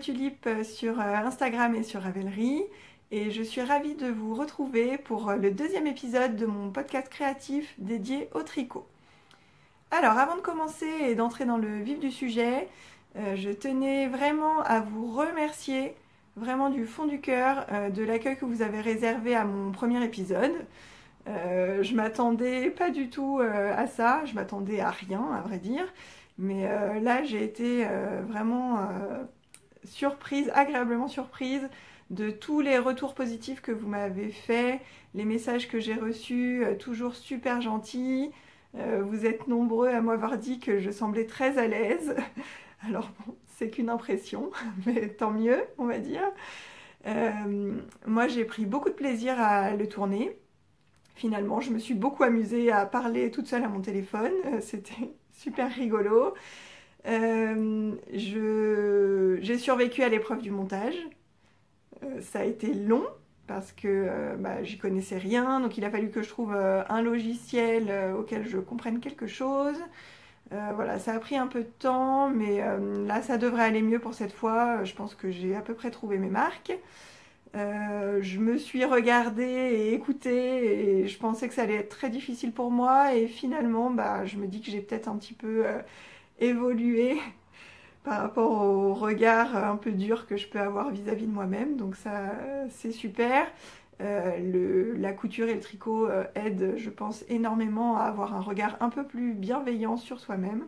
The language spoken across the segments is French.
Tulip sur Instagram et sur Ravelry et je suis ravie de vous retrouver pour le deuxième épisode de mon podcast créatif dédié au tricot. Alors avant de commencer et d'entrer dans le vif du sujet, je tenais vraiment à vous remercier vraiment du fond du cœur de l'accueil que vous avez réservé à mon premier épisode. Je m'attendais pas du tout à ça, je m'attendais à rien à vrai dire. Mais là, j'ai été vraiment surprise, agréablement surprise de tous les retours positifs que vous m'avez faits, les messages que j'ai reçus, toujours super gentils. Vous êtes nombreux à m'avoir dit que je semblais très à l'aise. Alors bon, c'est qu'une impression, mais tant mieux, on va dire. Moi, j'ai pris beaucoup de plaisir à le tourner. Finalement, je me suis beaucoup amusée à parler toute seule à mon téléphone. C'était super rigolo. J'ai survécu à l'épreuve du montage. Ça a été long parce que j'y connaissais rien. Donc il a fallu que je trouve un logiciel auquel je comprenne quelque chose. Voilà, ça a pris un peu de temps, mais là ça devrait aller mieux pour cette fois. Je pense que j'ai à peu près trouvé mes marques. Je me suis regardée et écoutée et je pensais que ça allait être très difficile pour moi et finalement je me dis que j'ai peut-être un petit peu évolué par rapport au regard un peu dur que je peux avoir vis-à-vis de moi-même, donc ça c'est super. La couture et le tricot aident, je pense, énormément à avoir un regard un peu plus bienveillant sur soi-même.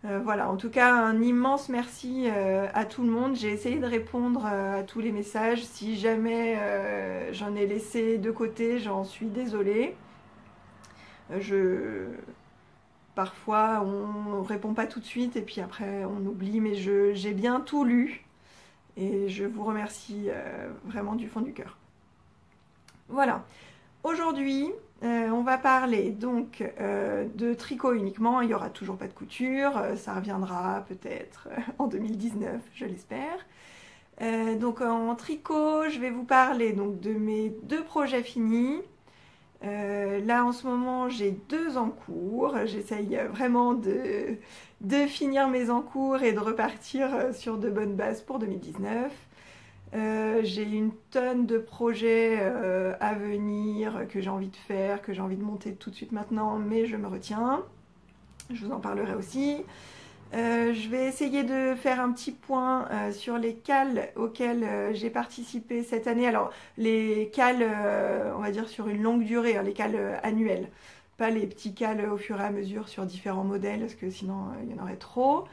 Voilà, en tout cas, un immense merci à tout le monde. J'ai essayé de répondre à tous les messages. Si jamais j'en ai laissé de côté, j'en suis désolée. Parfois, on ne répond pas tout de suite et puis après, on oublie. Mais j'ai bien tout lu et je vous remercie vraiment du fond du cœur. Voilà. Aujourd'hui, on va parler donc de tricot uniquement, il n'y aura toujours pas de couture, ça reviendra peut-être en 2019, je l'espère. Donc en tricot, je vais vous parler donc de mes deux projets finis. Là en ce moment, j'ai 2 en cours, j'essaye vraiment de finir mes en cours et de repartir sur de bonnes bases pour 2019. J'ai une tonne de projets à venir que j'ai envie de faire, que j'ai envie de monter tout de suite maintenant, mais je me retiens. Je vous en parlerai aussi. Je vais essayer de faire un petit point sur les cals auxquels j'ai participé cette année. Alors, les cals, on va dire sur une longue durée, hein, les cals annuels. Pas les petits cals au fur et à mesure sur différents modèles, parce que sinon il y en aurait trop.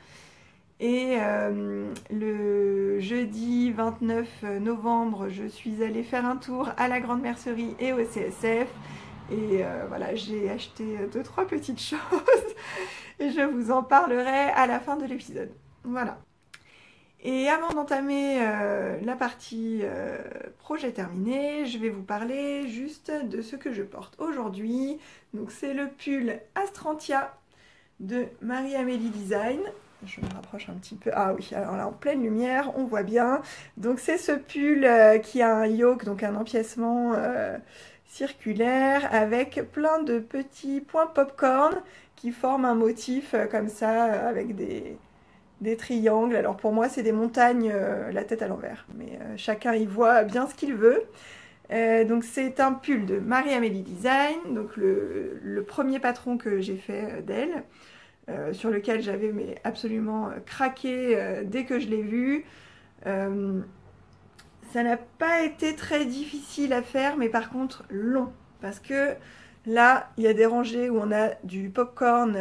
Et le jeudi 29 novembre, je suis allée faire un tour à la Grande Mercerie et au CSF. Et voilà, j'ai acheté 2-3 petites choses et je vous en parlerai à la fin de l'épisode. Voilà. Et avant d'entamer la partie projet terminé, je vais vous parler juste de ce que je porte aujourd'hui. Donc c'est le pull Astrantia de Marie-Amélie Design. Je me rapproche un petit peu. Ah oui, alors là en pleine lumière, on voit bien. Donc c'est ce pull qui a un yoke, donc un empiècement circulaire avec plein de petits points popcorn qui forment un motif comme ça avec des triangles. Alors pour moi c'est des montagnes, la tête à l'envers, mais chacun y voit bien ce qu'il veut. Donc c'est un pull de Marie-Amélie Design, donc le premier patron que j'ai fait d'elle. Sur lequel j'avais absolument craqué dès que je l'ai vu. Ça n'a pas été très difficile à faire, mais par contre long. Parce que là, il y a des rangées où on a du popcorn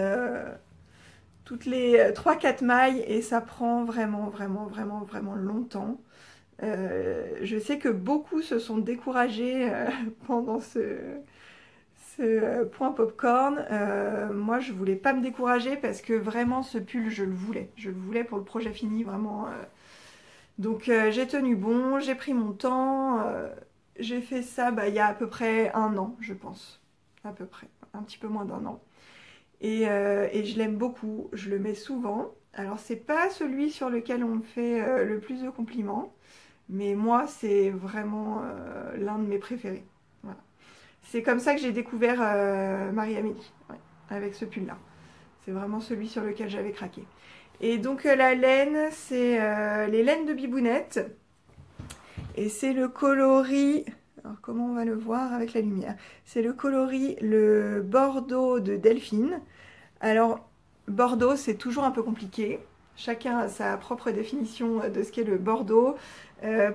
toutes les 3-4 mailles et ça prend vraiment longtemps. Je sais que beaucoup se sont découragés pendant ce point popcorn. Moi je voulais pas me décourager parce que vraiment ce pull je le voulais pour le projet fini vraiment. Donc j'ai tenu bon, j'ai pris mon temps, j'ai fait ça il y a à peu près 1 an je pense, à peu près, un petit peu moins d'1 an et je l'aime beaucoup, je le mets souvent. Alors c'est pas celui sur lequel on me fait le plus de compliments, mais moi c'est vraiment l'un de mes préférés. Voilà. C'est comme ça que j'ai découvert Marie-Amélie, ouais, avec ce pull là. C'est vraiment celui sur lequel j'avais craqué. Et donc la laine, c'est les laines de Bibounette. Et c'est le coloris, alors comment on va le voir avec la lumière? C'est le coloris, le Bordeaux de Delphine. Alors, Bordeaux, c'est toujours un peu compliqué. Chacun a sa propre définition de ce qu'est le Bordeaux.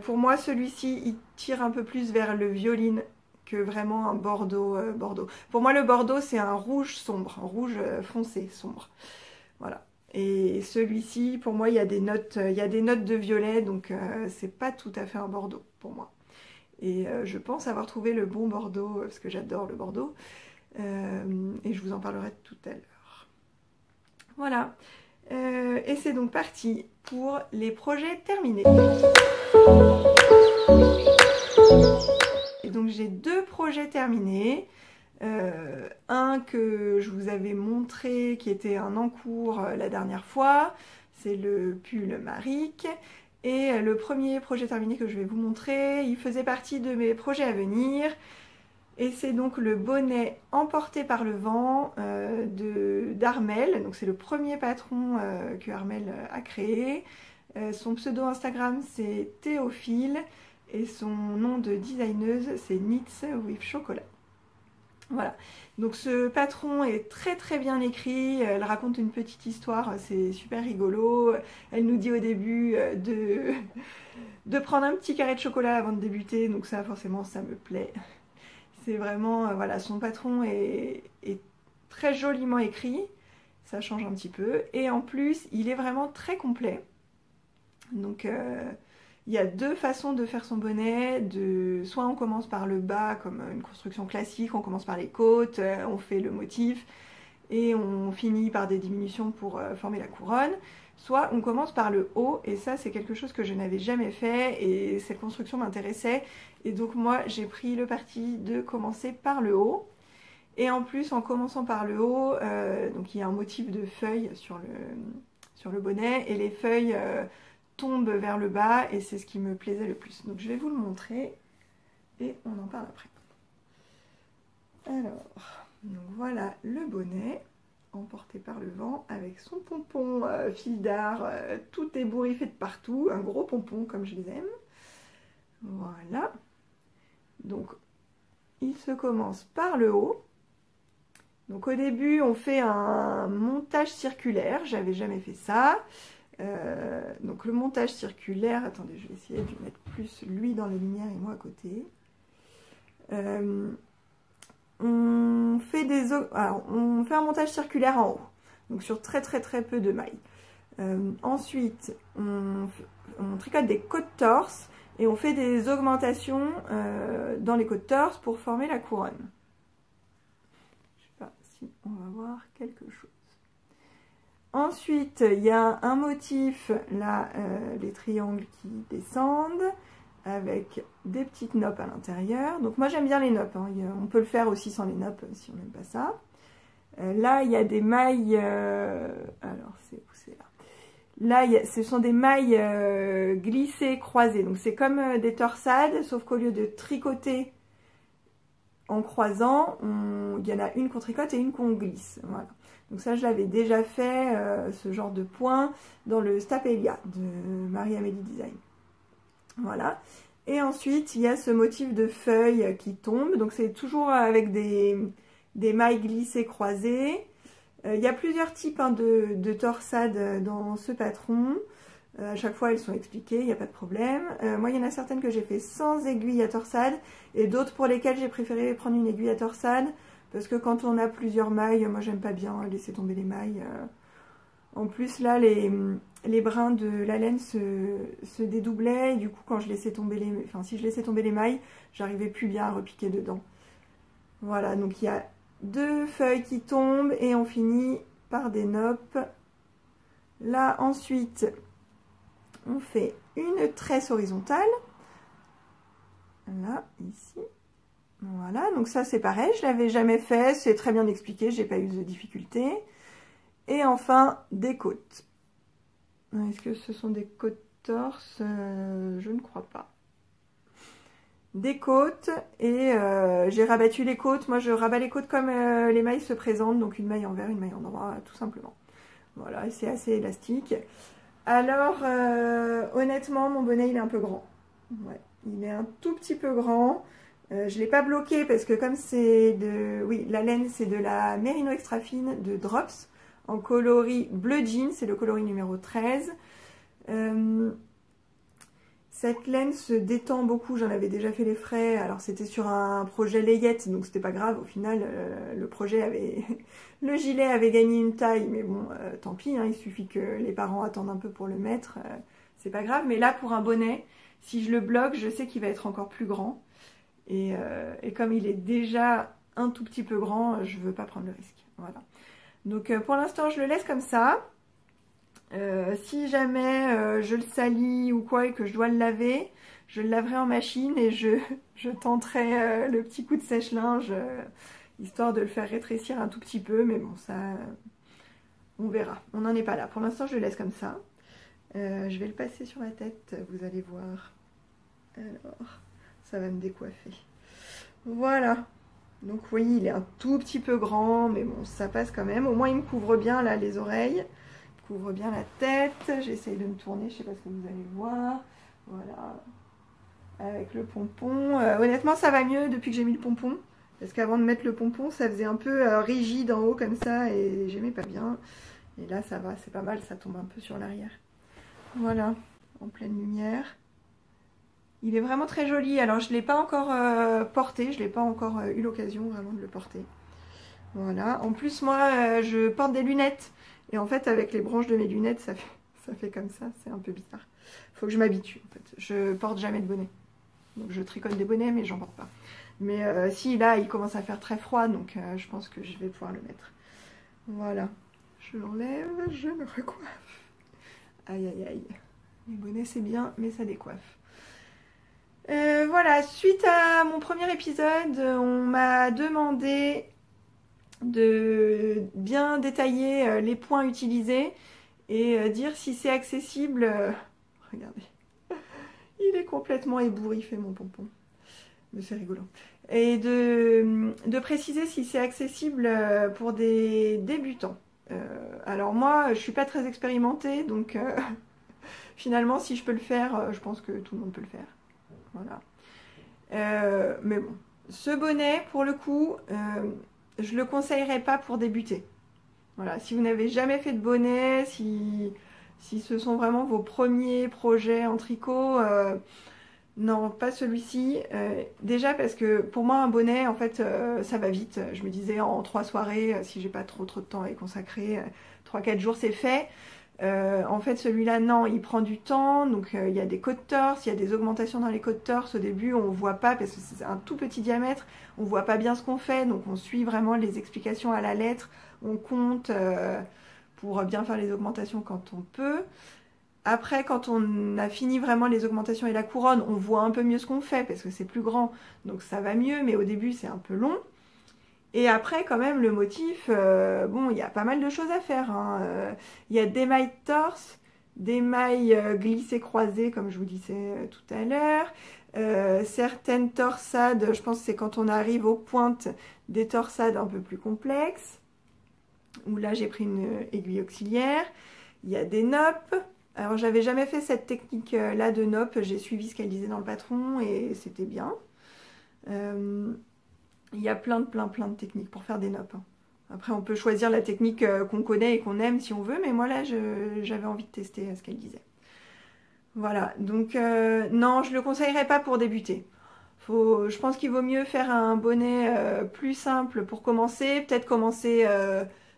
Pour moi, celui-ci, il tire un peu plus vers le violine que vraiment un Bordeaux. Bordeaux. Pour moi, le Bordeaux, c'est un rouge sombre, un rouge foncé sombre. Voilà. Et celui-ci, pour moi, il y a des notes de violet, donc c'est pas tout à fait un Bordeaux pour moi. Et je pense avoir trouvé le bon Bordeaux, parce que j'adore le Bordeaux. Et je vous en parlerai tout à l'heure. Voilà. Et c'est donc parti pour les projets terminés. Et donc j'ai 2 projets terminés. Un que je vous avais montré qui était un encours la dernière fois, c'est le pull Maric. Et le premier projet terminé que je vais vous montrer, il faisait partie de mes projets à venir. Et c'est donc le bonnet Emporté par le vent d'Armel. Donc c'est le premier patron que Armel a créé. Son pseudo Instagram c'est Théophile et son nom de designeuse c'est Knits with Chocolat. Voilà, donc ce patron est très très bien écrit, elle raconte une petite histoire, c'est super rigolo. Elle nous dit au début de prendre un petit carré de chocolat avant de débuter, donc ça forcément ça me plaît. C'est vraiment, voilà, son patron est très joliment écrit, ça change un petit peu. Et en plus, il est vraiment très complet. Donc il y a 2 façons de faire son bonnet. Soit on commence par le bas comme une construction classique, on commence par les côtes, on fait le motif et on finit par des diminutions pour former la couronne. Soit on commence par le haut, et ça c'est quelque chose que je n'avais jamais fait et cette construction m'intéressait. Et donc moi j'ai pris le parti de commencer par le haut. Et en plus en commençant par le haut, donc il y a un motif de feuilles sur le bonnet et les feuilles tombent vers le bas et c'est ce qui me plaisait le plus. Donc je vais vous le montrer et on en parle après. Alors, donc voilà le bonnet emporté par le vent avec son pompon fil d'art, tout ébouriffé de partout, un gros pompon comme je les aime. Voilà. Donc il se commence par le haut. Donc au début on fait un montage circulaire, j'avais jamais fait ça. Donc le montage circulaire, attendez je vais essayer de mettre plus lui dans la lumière et moi à côté. On fait un montage circulaire en haut, donc sur très peu de mailles. Ensuite on tricote des côtes-torses et on fait des augmentations dans les côtes-torses pour former la couronne. Je sais pas si on va voir quelque chose. Ensuite, il y a un motif, là, les triangles qui descendent, avec des petites noppes à l'intérieur. Donc moi j'aime bien les noppes, hein. On peut le faire aussi sans les noppes si on n'aime pas ça. Là, il y a des mailles, alors c'est où c'est là? Là, ce sont des mailles glissées, croisées. Donc c'est comme des torsades, sauf qu'au lieu de tricoter en croisant, il y en a une qu'on tricote et une qu'on glisse. Voilà. Donc ça, je l'avais déjà fait, ce genre de point, dans le Stapelia de Marie-Amélie Design. Voilà. Et ensuite, il y a ce motif de feuilles qui tombe. Donc c'est toujours avec des mailles glissées croisées. Il y a plusieurs types de torsades dans ce patron. À chaque fois, elles sont expliquées, il n'y a pas de problème. Moi, il y en a certaines que j'ai fait sans aiguille à torsade et d'autres pour lesquelles j'ai préféré prendre une aiguille à torsade. Parce que quand on a plusieurs mailles, moi j'aime pas bien laisser tomber les mailles. En plus là, les brins de la laine se dédoublaient. Et du coup, quand je laissais tomber si je laissais tomber les mailles, j'arrivais plus bien à repiquer dedans. Voilà, donc il y a 2 feuilles qui tombent et on finit par des noppes. Là, ensuite, on fait une tresse horizontale. Là, ici. Voilà, donc ça c'est pareil, je l'avais jamais fait, c'est très bien expliqué, j'ai pas eu de difficulté. Et enfin, des côtes. Est-ce que ce sont des côtes torses? Je ne crois pas. Des côtes, et j'ai rabattu les côtes. Moi je rabats les côtes comme les mailles se présentent, donc une maille en vert, une maille en noir, tout simplement. Voilà, et c'est assez élastique. Alors, honnêtement, mon bonnet, il est un peu grand. Ouais, il est un tout petit peu grand. Je ne l'ai pas bloqué parce que comme c'est de... Oui, la laine, c'est de la Merino Extra Fine de Drops en coloris bleu jean. C'est le coloris numéro 13. Cette laine se détend beaucoup. J'en avais déjà fait les frais. Alors, c'était sur un projet layette, donc c'était pas grave. Au final, le projet avait... Le gilet avait gagné une taille, mais bon, tant pis, hein, il suffit que les parents attendent un peu pour le mettre, c'est pas grave. Mais là, pour un bonnet, si je le bloque, je sais qu'il va être encore plus grand. Et comme il est déjà un tout petit peu grand, je veux pas prendre le risque. Voilà. Donc pour l'instant, je le laisse comme ça. Si jamais je le salis ou quoi et que je dois le laver, je le laverai en machine et je tenterai le petit coup de sèche-linge. Histoire de le faire rétrécir un tout petit peu, mais bon, ça, on verra. On n'en est pas là. Pour l'instant, je le laisse comme ça. Je vais le passer sur la tête, vous allez voir. Alors, ça va me décoiffer. Voilà. Donc, oui, il est un tout petit peu grand, mais bon, ça passe quand même. Au moins, il me couvre bien, là, les oreilles. Il couvre bien la tête. J'essaye de me tourner, je sais pas ce que vous allez voir. Voilà. Avec le pompon. Honnêtement, ça va mieux depuis que j'ai mis le pompon. Parce qu'avant de mettre le pompon, ça faisait un peu rigide en haut comme ça et j'aimais pas bien. Et là, ça va, c'est pas mal, ça tombe un peu sur l'arrière. Voilà, en pleine lumière. Il est vraiment très joli. Alors, je ne l'ai pas encore porté, je n'ai pas encore eu l'occasion vraiment de le porter. Voilà. En plus, moi, je porte des lunettes. Et en fait, avec les branches de mes lunettes, ça fait comme ça. C'est un peu bizarre. Faut que je m'habitue, en fait. Je porte jamais de bonnet. Donc, je tricote des bonnets, mais j'en porte pas. Mais si là il commence à faire très froid, donc je pense que je vais pouvoir le mettre. Voilà, je l'enlève, je me recoiffe. Aïe aïe aïe, les bonnets c'est bien, mais ça décoiffe. Voilà, suite à mon premier épisode, on m'a demandé de bien détailler les points utilisés et dire si c'est accessible. Regardez, il est complètement ébouriffé mon pompon. Mais c'est rigolo. Et de préciser si c'est accessible pour des débutants. Alors moi, je suis pas très expérimentée, donc finalement, si je peux le faire, je pense que tout le monde peut le faire. Voilà. Mais bon, ce bonnet, pour le coup, je le conseillerais pas pour débuter. Voilà, si vous n'avez jamais fait de bonnet, si ce sont vraiment vos premiers projets en tricot... Non, pas celui-ci. Déjà parce que pour moi un bonnet, en fait, ça va vite. Je me disais en 3 soirées, si j'ai pas trop de temps à y consacrer, 3-4 jours c'est fait. En fait celui-là, non, il prend du temps. Donc il y a des côtes torse, il y a des augmentations dans les côtes torse. Au début on voit pas parce que c'est un tout petit diamètre. On voit pas bien ce qu'on fait. Donc on suit vraiment les explications à la lettre. On compte pour bien faire les augmentations quand on peut. Après, quand on a fini vraiment les augmentations et la couronne, on voit un peu mieux ce qu'on fait parce que c'est plus grand, donc ça va mieux, mais au début c'est un peu long. Et après, quand même, le motif, bon, il y a pas mal de choses à faire, hein. Il y a des mailles torse, des mailles glissées croisées, comme je vous disais tout à l'heure. Certaines torsades, je pense que c'est quand on arrive aux pointes, des torsades un peu plus complexes, où là j'ai pris une aiguille auxiliaire. Il y a des noppes. Alors j'avais jamais fait cette technique là de nopp, j'ai suivi ce qu'elle disait dans le patron et c'était bien. Il y a plein de techniques pour faire des noppes. Hein. Après on peut choisir la technique qu'on connaît et qu'on aime si on veut, mais moi là j'avais envie de tester ce qu'elle disait. Voilà, donc non, je ne le conseillerais pas pour débuter. Je pense qu'il vaut mieux faire un bonnet plus simple pour commencer, peut-être commencer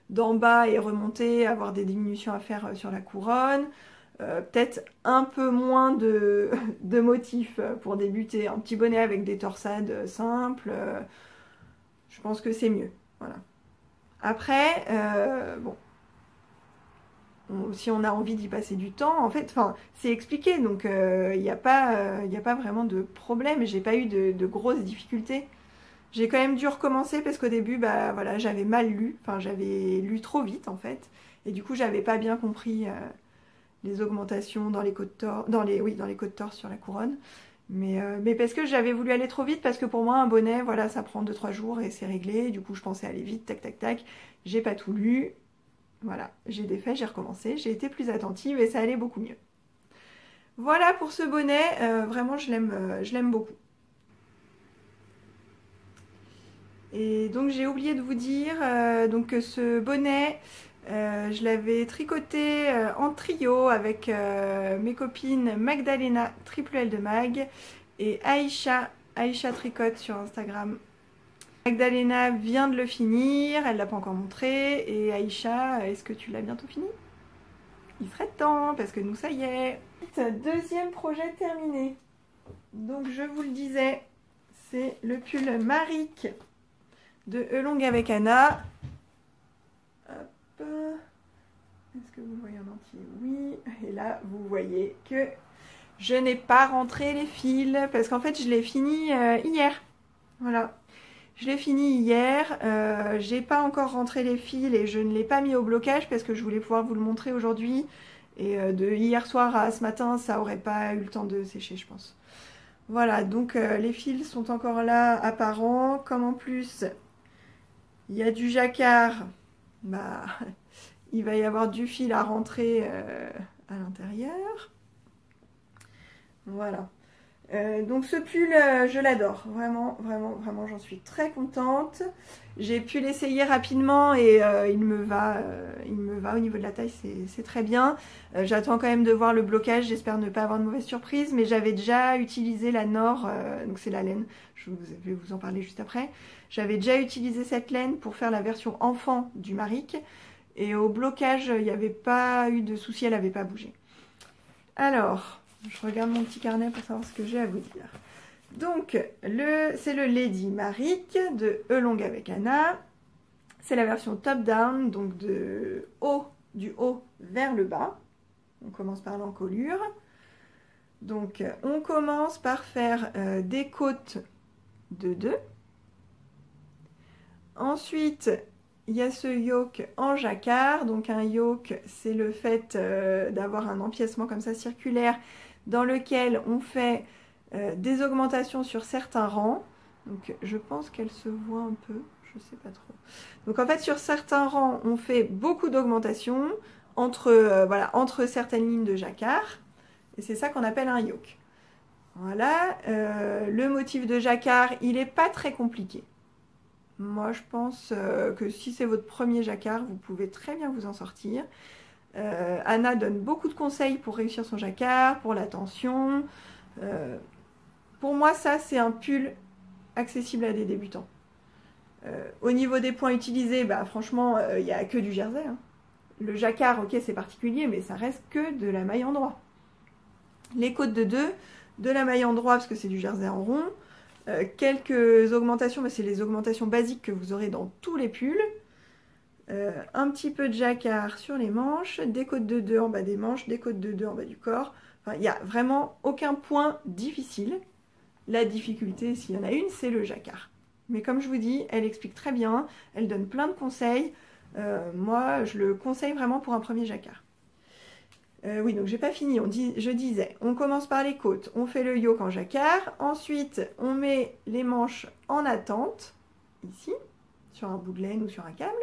d'en bas et remonter, avoir des diminutions à faire sur la couronne. Peut-être un peu moins de motifs pour débuter. Un petit bonnet avec des torsades simples, je pense que c'est mieux. Voilà. Après, bon, si on a envie d'y passer du temps, en fait, c'est expliqué, donc il n'y a pas vraiment de problème. J'ai pas eu de grosses difficultés. J'ai quand même dû recommencer parce qu'au début, bah voilà, j'avais mal lu. Enfin, j'avais lu trop vite en fait, et du coup, j'avais pas bien compris. Les augmentations dans les côtes torse, dans les côtes torse sur la couronne. Mais parce que j'avais voulu aller trop vite, parce que pour moi, un bonnet, voilà, ça prend 2-3 jours et c'est réglé. Du coup, je pensais aller vite, tac, tac, tac. J'ai pas tout lu. Voilà, j'ai défait, j'ai recommencé, j'ai été plus attentive et ça allait beaucoup mieux. Voilà pour ce bonnet, vraiment je l'aime beaucoup. Et donc j'ai oublié de vous dire donc que ce bonnet, je l'avais tricoté en trio avec mes copines Magdalena, triple L de Mag, et Aïcha Tricote sur Instagram. Magdalena vient de le finir, elle ne l'a pas encore montré, et Aïcha, est-ce que tu l'as bientôt fini? Il serait temps, parce que nous ça y est. Deuxième projet terminé. Donc je vous le disais, c'est le pull Maric de Elong avec Anna. Hop. Est-ce que vous le voyez en entier? Oui. Et là, vous voyez que je n'ai pas rentré les fils parce qu'en fait, je l'ai fini hier. Voilà. Je l'ai fini hier. J'ai pas encore rentré les fils et je ne l'ai pas mis au blocage parce que je voulais pouvoir vous le montrer aujourd'hui. Et de hier soir à ce matin, ça aurait pas eu le temps de sécher, je pense. Voilà, donc les fils sont encore là, apparents. Comme en plus, il y a du jacquard, bah, il va y avoir du fil à rentrer à l'intérieur. Voilà. Donc ce pull, je l'adore. Vraiment, vraiment, vraiment, j'en suis très contente. J'ai pu l'essayer rapidement et il me va au niveau de la taille, c'est très bien. J'attends quand même de voir le blocage, j'espère ne pas avoir de mauvaise surprise, mais j'avais déjà utilisé la Nord, donc c'est la laine, je vais vous en parler juste après. J'avais déjà utilisé cette laine pour faire la version enfant du Maric, et au blocage, il n'y avait pas eu de souci, elle n'avait pas bougé. Alors, je regarde mon petit carnet pour savoir ce que j'ai à vous dire. Donc, c'est le Lady Maric de Elong avec Anna. C'est la version top-down, donc du haut vers le bas. On commence par l'encolure. Donc, on commence par faire des côtes de 2. Ensuite, il y a ce yoke en jacquard. Donc, un yoke, c'est le fait d'avoir un empiècement comme ça circulaire dans lequel on fait des augmentations sur certains rangs. Donc je pense qu'elle se voit un peu, je sais pas trop. Donc en fait sur certains rangs on fait beaucoup d'augmentations entre certaines lignes de jacquard. Et c'est ça qu'on appelle un yoke. Voilà, le motif de jacquard il n'est pas très compliqué. Moi je pense que si c'est votre premier jacquard vous pouvez très bien vous en sortir. Anna donne beaucoup de conseils pour réussir son jacquard, pour la tension. Pour moi, ça, c'est un pull accessible à des débutants. Au niveau des points utilisés, bah, franchement, il n'y a que du jersey. Hein. Le jacquard, ok, c'est particulier, mais ça reste que de la maille en droit. Les côtes de 2, de la maille en droit, parce que c'est du jersey en rond. Quelques augmentations, mais c'est les augmentations basiques que vous aurez dans tous les pulls. Un petit peu de jacquard sur les manches, des côtes de 2 en bas des manches, des côtes de 2 en bas du corps. Enfin, il n'y a vraiment aucun point difficile. La difficulté, s'il y en a une, c'est le jacquard. Mais comme je vous dis, elle explique très bien, elle donne plein de conseils. Moi, je le conseille vraiment pour un premier jacquard. Oui, donc j'ai pas fini. Je disais, on commence par les côtes, on fait le yoke en jacquard. Ensuite, on met les manches en attente, ici, sur un bout de laine ou sur un câble.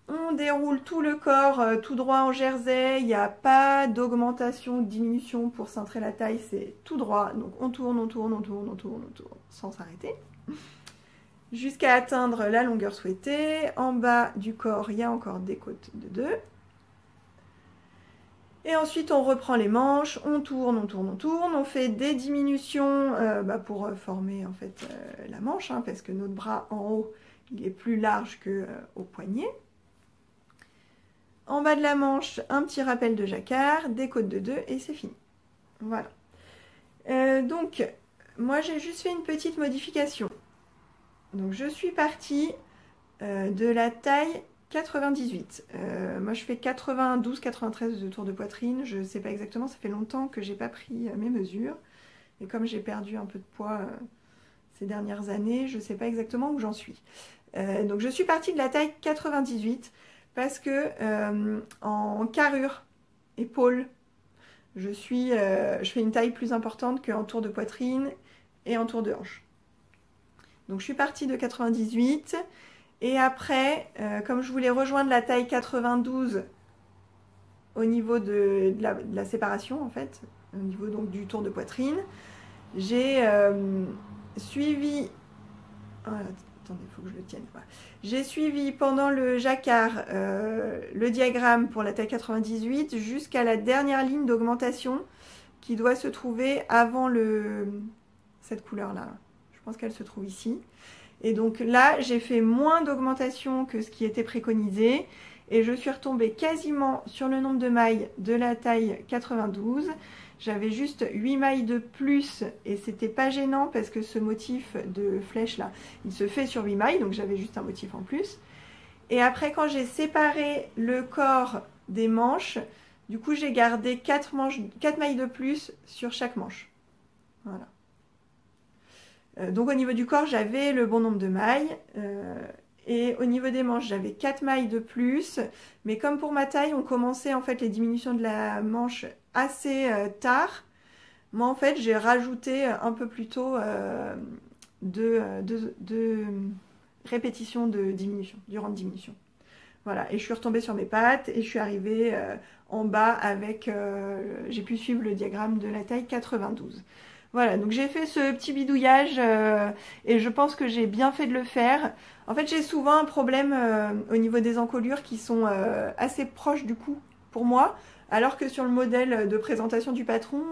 On déroule tout le corps tout droit en jersey, il n'y a pas d'augmentation ou de diminution pour cintrer la taille, c'est tout droit. Donc on tourne, on tourne, on tourne, on tourne, on tourne, sans s'arrêter. Jusqu'à atteindre la longueur souhaitée. En bas du corps, il y a encore des côtes de 2. Et ensuite on reprend les manches, on tourne, on tourne, on tourne. On fait des diminutions pour former en fait la manche, hein, parce que notre bras en haut, il est plus large qu'au poignet. En bas de la manche, un petit rappel de jacquard, des côtes de 2 et c'est fini. Voilà. Donc, moi j'ai juste fait une petite modification. Donc je suis partie de la taille 98. Moi je fais 92-93 de tour de poitrine. Je ne sais pas exactement, ça fait longtemps que j'ai pas pris mes mesures. Et comme j'ai perdu un peu de poids ces dernières années, je ne sais pas exactement où j'en suis. Donc je suis partie de la taille 98. Parce que en carrure, épaule, je fais une taille plus importante qu'en tour de poitrine et en tour de hanche. Donc je suis partie de 98 Et après, comme je voulais rejoindre la taille 92 au niveau de la séparation en fait, au niveau donc du tour de poitrine, j'ai suivi... Oh, attendez, il faut que je le tienne. J'ai suivi pendant le jacquard le diagramme pour la taille 98 jusqu'à la dernière ligne d'augmentation qui doit se trouver avant cette couleur-là. Je pense qu'elle se trouve ici. Et donc là, j'ai fait moins d'augmentation que ce qui était préconisé. Et je suis retombée quasiment sur le nombre de mailles de la taille 92. J'avais juste 8 mailles de plus et c'était pas gênant parce que ce motif de flèche là, il se fait sur 8 mailles, donc j'avais juste un motif en plus. Et après, quand j'ai séparé le corps des manches, du coup j'ai gardé 4 mailles de plus sur chaque manche. Voilà. Donc au niveau du corps, j'avais le bon nombre de mailles. Et au niveau des manches, j'avais 4 mailles de plus. Mais comme pour ma taille, on commençait en fait les diminutions de la manche assez tard. Moi en fait, j'ai rajouté un peu plus tôt de répétitions de diminution, du rang de diminution. Voilà, et je suis retombée sur mes pattes et je suis arrivée en bas avec... j'ai pu suivre le diagramme de la taille 92. Voilà, donc j'ai fait ce petit bidouillage et je pense que j'ai bien fait de le faire. En fait, j'ai souvent un problème au niveau des encolures qui sont assez proches du cou pour moi, alors que sur le modèle de présentation du patron,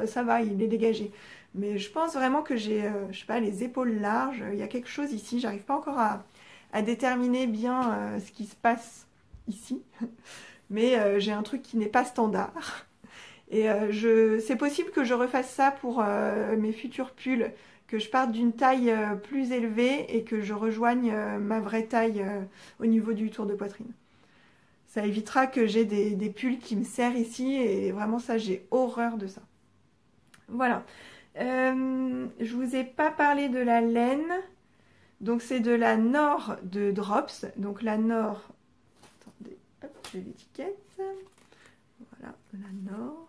ça va, il est dégagé. Mais je pense vraiment que j'ai, je sais pas, les épaules larges, il y a quelque chose ici, j'arrive pas encore à déterminer bien ce qui se passe ici. Mais j'ai un truc qui n'est pas standard. Et c'est possible que je refasse ça pour mes futurs pulls, que je parte d'une taille plus élevée et que je rejoigne ma vraie taille au niveau du tour de poitrine. Ça évitera que j'ai des pulls qui me serrent ici et vraiment ça, j'ai horreur de ça. Voilà. Je vous ai pas parlé de la laine. Donc c'est de la Nord de Drops. Donc la Nord... Attendez, hop, j'ai l'étiquette. Voilà, la Nord.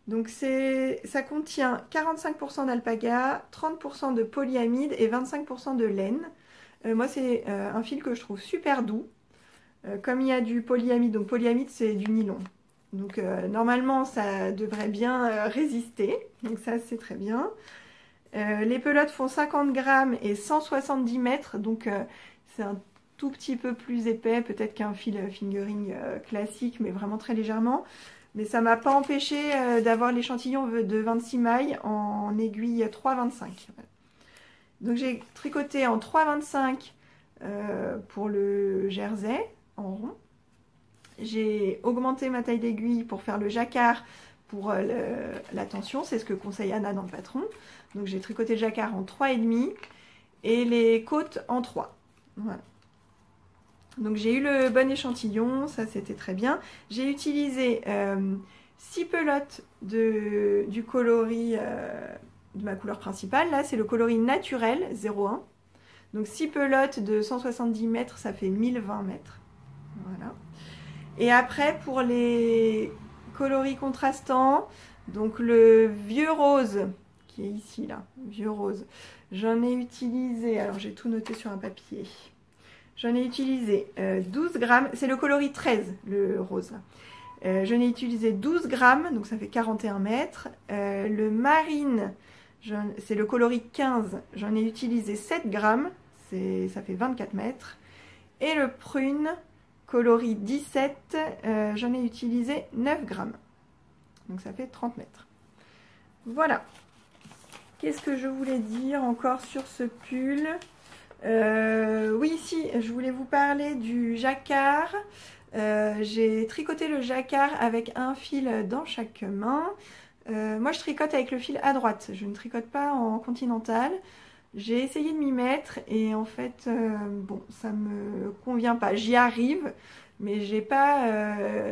Donc ça contient 45% d'alpaga, 30% de polyamide et 25% de laine. Moi c'est un fil que je trouve super doux. Comme il y a du polyamide, donc polyamide c'est du nylon. Donc normalement ça devrait bien résister, donc ça c'est très bien. Les pelotes font 50 grammes et 170 mètres, donc c'est un tout petit peu plus épais peut-être qu'un fil fingering classique, mais vraiment très légèrement. Mais ça ne m'a pas empêché d'avoir l'échantillon de 26 mailles en aiguille 3,25. Voilà. Donc j'ai tricoté en 3,25 pour le jersey en rond. J'ai augmenté ma taille d'aiguille pour faire le jacquard pour la tension. C'est ce que conseille Anna dans le patron. Donc j'ai tricoté le jacquard en 3,5 et les côtes en 3. Voilà. Donc j'ai eu le bon échantillon, ça c'était très bien. J'ai utilisé 6 pelotes du coloris de ma couleur principale. Là c'est le coloris naturel 0,1. Donc 6 pelotes de 170 mètres, ça fait 1020 mètres. Voilà. Et après pour les coloris contrastants, donc le vieux rose qui est ici là, vieux rose, j'en ai utilisé, alors j'ai tout noté sur un papier. J'en ai utilisé 12 grammes, c'est le coloris 13, le rose. J'en ai utilisé 12 grammes, donc ça fait 41 mètres. Le marine, c'est le coloris 15, j'en ai utilisé 7 grammes, ça fait 24 mètres. Et le prune, coloris 17, j'en ai utilisé 9 grammes. Donc ça fait 30 mètres. Voilà. Qu'est-ce que je voulais dire encore sur ce pull ? Oui, ici, je voulais vous parler du jacquard. J'ai tricoté le jacquard avec un fil dans chaque main. Moi, je tricote avec le fil à droite. Je ne tricote pas en continental. J'ai essayé de m'y mettre et en fait, bon, ça me convient pas. J'y arrive, mais j'ai pas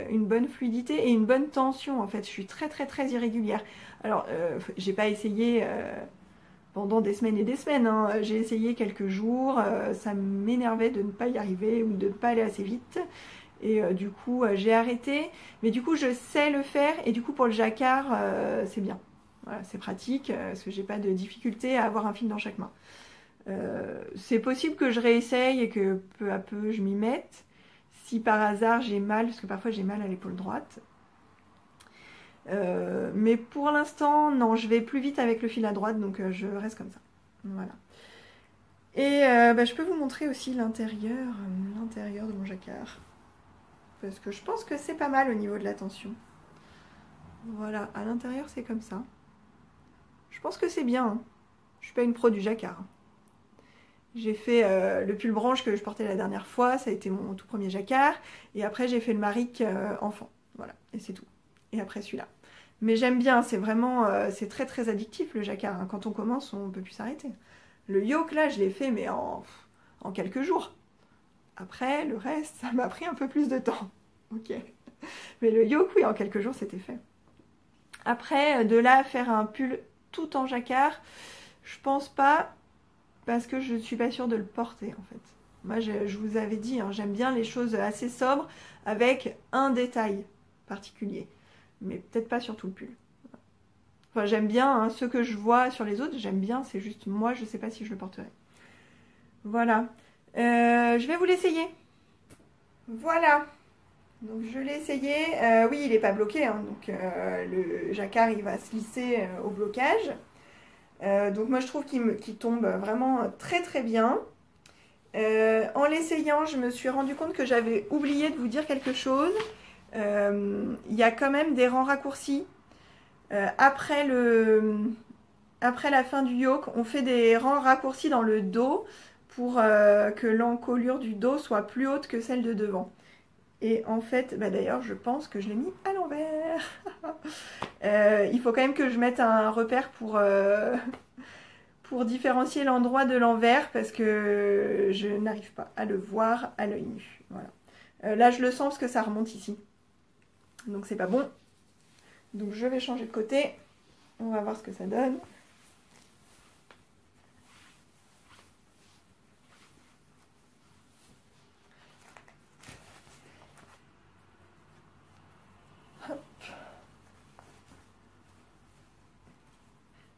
une bonne fluidité et une bonne tension. En fait, je suis très irrégulière. Alors, j'ai pas essayé... pendant des semaines et des semaines, hein. J'ai essayé quelques jours, ça m'énervait de ne pas y arriver ou de ne pas aller assez vite. Et du coup, j'ai arrêté. Mais du coup, je sais le faire. Et du coup, pour le jacquard, c'est bien. Voilà, c'est pratique parce que j'ai pas de difficulté à avoir un fil dans chaque main. C'est possible que je réessaye et que peu à peu je m'y mette. Si par hasard j'ai mal, parce que parfois j'ai mal à l'épaule droite. Mais pour l'instant, non, je vais plus vite avec le fil à droite, donc je reste comme ça. Voilà. Et je peux vous montrer aussi l'intérieur de mon jacquard. Parce que je pense que c'est pas mal au niveau de la tension. Voilà, à l'intérieur c'est comme ça. Je pense que c'est bien. Hein. Je suis pas une pro du jacquard. J'ai fait le pull branche que je portais la dernière fois, ça a été mon tout premier jacquard. Et après j'ai fait le Maric enfant. Voilà, et c'est tout. Et après celui-là. Mais j'aime bien, c'est vraiment, c'est très très addictif le jacquard. Hein. Quand on commence, on ne peut plus s'arrêter. Le yoke là, je l'ai fait mais en quelques jours. Après, le reste, ça m'a pris un peu plus de temps. Ok. Mais le yoke, oui, en quelques jours, c'était fait. Après, de là à faire un pull tout en jacquard, je pense pas, parce que je ne suis pas sûre de le porter en fait. Moi, je vous avais dit, hein, j'aime bien les choses assez sobres avec un détail particulier. Mais peut-être pas sur tout le pull. Enfin, j'aime bien, hein, ce que je vois sur les autres, j'aime bien, c'est juste moi, je sais pas si je le porterai. Voilà. Je vais vous l'essayer. Voilà. Donc je l'ai essayé. Oui, il n'est pas bloqué, hein, donc le jacquard, il va se lisser au blocage. Donc moi, je trouve qu'il tombe vraiment très très bien. En l'essayant, je me suis rendu compte que j'avais oublié de vous dire quelque chose. Il y a quand même des rangs raccourcis. Après la fin du yoke, on fait des rangs raccourcis dans le dos pour que l'encolure du dos soit plus haute que celle de devant. Et en fait, d'ailleurs, je pense que je l'ai mis à l'envers. Il faut quand même que je mette un repère pour différencier l'endroit de l'envers parce que je n'arrive pas à le voir à l'œil nu. Voilà. Là, je le sens parce que ça remonte ici. Donc, c'est pas bon. Donc, je vais changer de côté. On va voir ce que ça donne.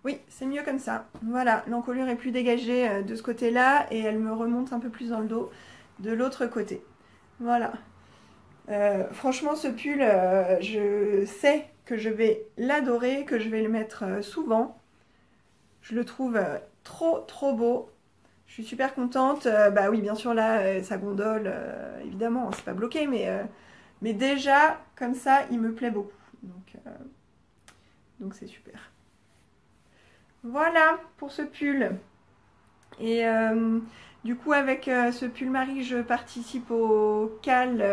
Oui, c'est mieux comme ça. Voilà, l'encolure est plus dégagée de ce côté-là et elle me remonte un peu plus dans le dos de l'autre côté. Voilà. Franchement, ce pull, je sais que je vais l'adorer, que je vais le mettre souvent. Je le trouve trop trop beau. Je suis super contente. Bah oui, bien sûr, là, ça gondole, évidemment, c'est pas bloqué, mais déjà, comme ça, il me plaît beaucoup. Donc c'est super. Voilà pour ce pull. Et du coup, avec ce pull Maric, je participe au CAL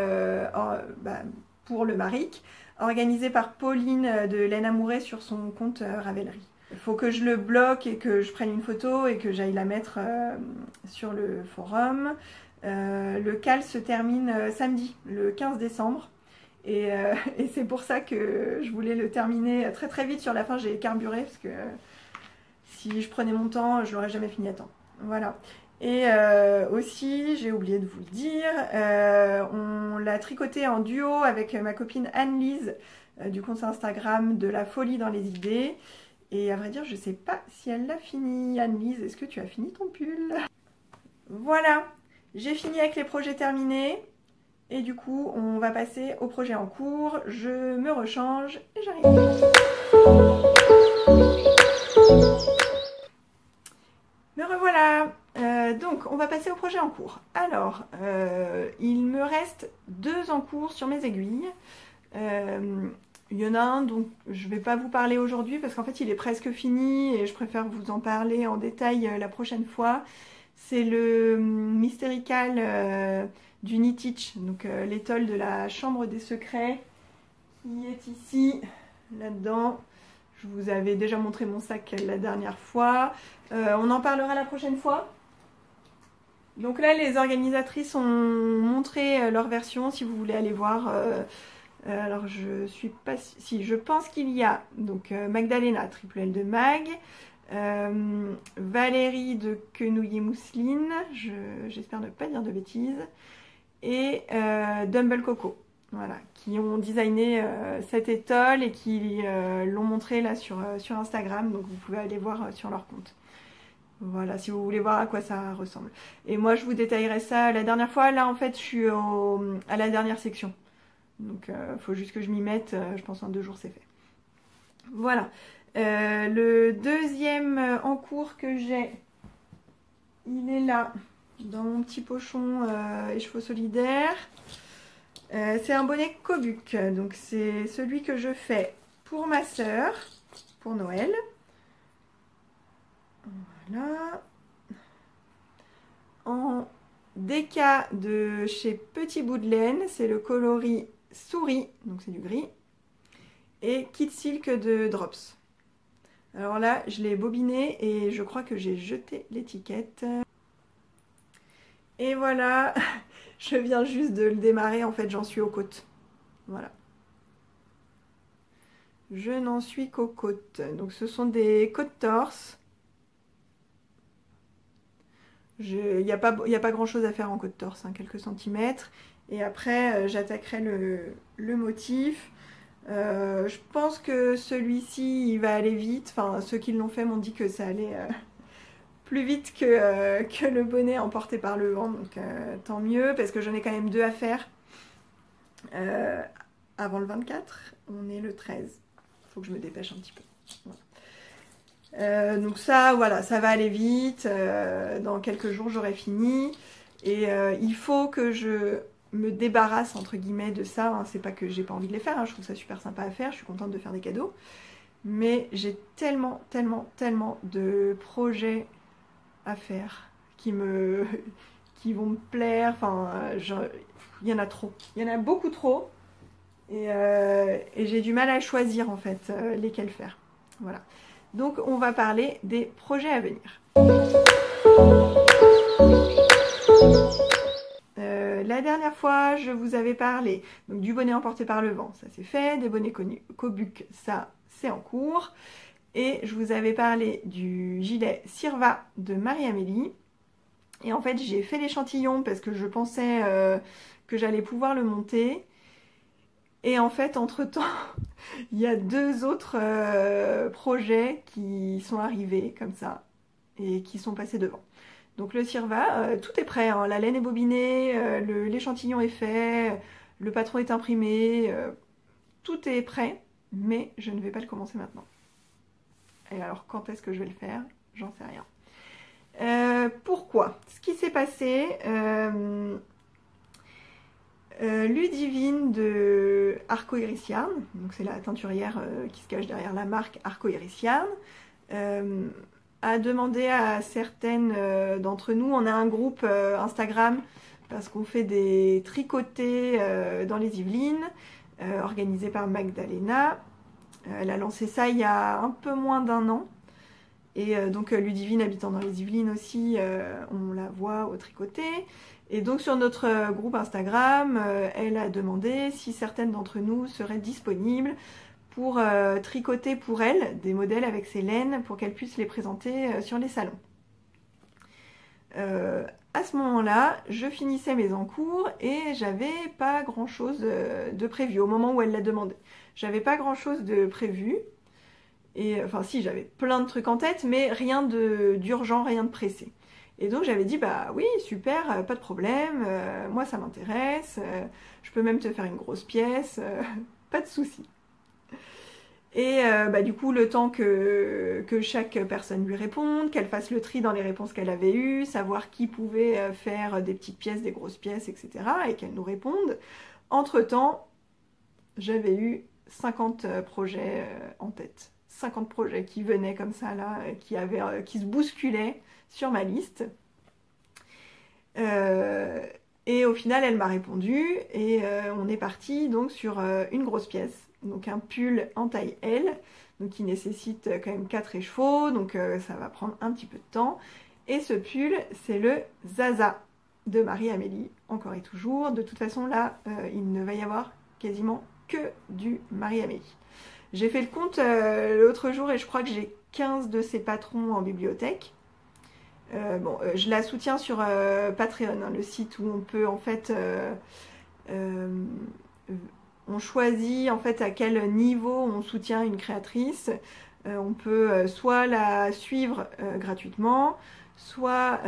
pour le Maric, organisé par Pauline de Laine Amouret sur son compte Ravelry. Il faut que je le bloque et que je prenne une photo et que j'aille la mettre sur le forum. Le CAL se termine samedi, le 15 décembre. Et c'est pour ça que je voulais le terminer très très vite. Sur la fin, j'ai carburé parce que si je prenais mon temps, je l'aurais jamais fini à temps. Voilà. Et aussi, j'ai oublié de vous le dire, on l'a tricoté en duo avec ma copine Anne-Lise du compte Instagram de la folie dans les idées. Et à vrai dire, je sais pas si elle l'a fini. Anne-Lise, est-ce que tu as fini ton pull? Voilà, j'ai fini avec les projets terminés. Et du coup, on va passer au projet en cours. Je me rechange et j'arrive. Me revoilà. Donc, on va passer au projet en cours. Alors, il me reste 2 en cours sur mes aiguilles. Il y en a un dont je ne vais pas vous parler aujourd'hui parce qu'en fait, il est presque fini et je préfère vous en parler en détail la prochaine fois. C'est le Mystérical du Knitich, donc l'étole de la chambre des secrets qui est ici, là-dedans. Je vous avais déjà montré mon sac la dernière fois. On en parlera la prochaine fois. Donc là, les organisatrices ont montré leur version, si vous voulez aller voir. Alors, je suis pas... Si, je pense qu'il y a donc Magdalena, triple L de Mag, Valérie de Quenouiller Mousseline, j'espère ne pas dire de bêtises, et Dumble Coco. Voilà, qui ont designé cette étole et qui l'ont montré là sur Instagram, donc vous pouvez aller voir sur leur compte. Voilà, si vous voulez voir à quoi ça ressemble. Et moi, je vous détaillerai ça la dernière fois. Là, en fait, je suis à la dernière section. Donc, il faut juste que je m'y mette. Je pense en 2 jours, c'est fait. Voilà. Le deuxième en cours que j'ai, il est là, dans mon petit pochon écheveau solidaire. C'est un bonnet Kobuck. Donc, c'est celui que je fais pour ma sœur, pour Noël. Voilà. En déca de chez Petit Bout de Laine, c'est le coloris souris, donc c'est du gris. Et Kit Silk de Drops. Alors là, je l'ai bobiné et je crois que j'ai jeté l'étiquette. Et voilà, je viens juste de le démarrer, en fait j'en suis aux côtes. Voilà. Je n'en suis qu'aux côtes. Donc ce sont des côtes torse. Il n'y a pas grand chose à faire en côte torse, hein, quelques centimètres. Et après, j'attaquerai le motif. Je pense que celui-ci, il va aller vite. Enfin, ceux qui l'ont fait m'ont dit que ça allait plus vite que le bonnet emporté par le vent. Donc, tant mieux, parce que j'en ai quand même 2 à faire avant le 24. On est le 13. Il faut que je me dépêche un petit peu. Voilà. Donc ça, voilà, ça va aller vite. Dans quelques jours, j'aurai fini. Et il faut que je me débarrasse, entre guillemets, de ça. Hein. C'est pas que j'ai pas envie de les faire. Hein. Je trouve ça super sympa à faire. Je suis contente de faire des cadeaux. Mais j'ai tellement, tellement, tellement de projets à faire qui vont me plaire. Enfin, il y en a trop. Il y en a beaucoup trop. Et j'ai du mal à choisir, en fait, lesquels faire. Voilà. Donc, on va parler des projets à venir. La dernière fois, je vous avais parlé donc, du bonnet emporté par le vent, ça c'est fait. Des bonnets Kobuck, ça c'est en cours. Et je vous avais parlé du gilet Sirva de Marie-Amélie. Et en fait, j'ai fait l'échantillon parce que je pensais que j'allais pouvoir le monter. Et en fait, entre-temps, il y a 2 autres projets qui sont arrivés comme ça et qui sont passés devant. Donc le Sirva, tout est prêt, hein. La laine est bobinée, l'échantillon est fait, le patron est imprimé, tout est prêt, mais je ne vais pas le commencer maintenant. Et alors quand est-ce que je vais le faire? J'en sais rien. Pourquoi? Ce qui s'est passé... Ludivine de Arco Iris Yarn, donc c'est la teinturière qui se cache derrière la marque Arco Iris Yarn, a demandé à certaines d'entre nous, on a un groupe Instagram parce qu'on fait des tricotés dans les Yvelines, organisé par Magdalena. Elle a lancé ça il y a un peu moins d'1 an. Et donc Ludivine habitant dans les Yvelines aussi, on la voit au tricoté. Et donc sur notre groupe Instagram, elle a demandé si certaines d'entre nous seraient disponibles pour tricoter pour elle des modèles avec ses laines pour qu'elle puisse les présenter sur les salons. À ce moment-là, je finissais mes encours et j'avais pas grand chose de prévu au moment où elle l'a demandé. J'avais pas grand chose de prévu. Et enfin si, j'avais plein de trucs en tête, mais rien d'urgent, rien de pressé. Et donc j'avais dit, bah oui, super, pas de problème, moi ça m'intéresse, je peux même te faire une grosse pièce, pas de souci. Et bah, du coup, le temps que chaque personne lui réponde, qu'elle fasse le tri dans les réponses qu'elle avait eues, savoir qui pouvait faire des petites pièces, des grosses pièces, etc. et qu'elle nous réponde. Entre-temps, j'avais eu 50 projets en tête. 50 projets qui venaient comme ça, là, qui se bousculaient sur ma liste. Et au final, elle m'a répondu et on est parti donc sur une grosse pièce. Donc un pull en taille L, donc qui nécessite quand même 4 écheveaux, donc ça va prendre un petit peu de temps. Et ce pull, c'est le Zaza de Marie-Amélie, encore et toujours. De toute façon, là, il ne va y avoir quasiment que du Marie-Amélie. J'ai fait le compte l'autre jour et je crois que j'ai 15 de ces patrons en bibliothèque. Bon, je la soutiens sur Patreon, hein, le site où on peut en fait... on choisit en fait à quel niveau on soutient une créatrice. On peut soit la suivre gratuitement, soit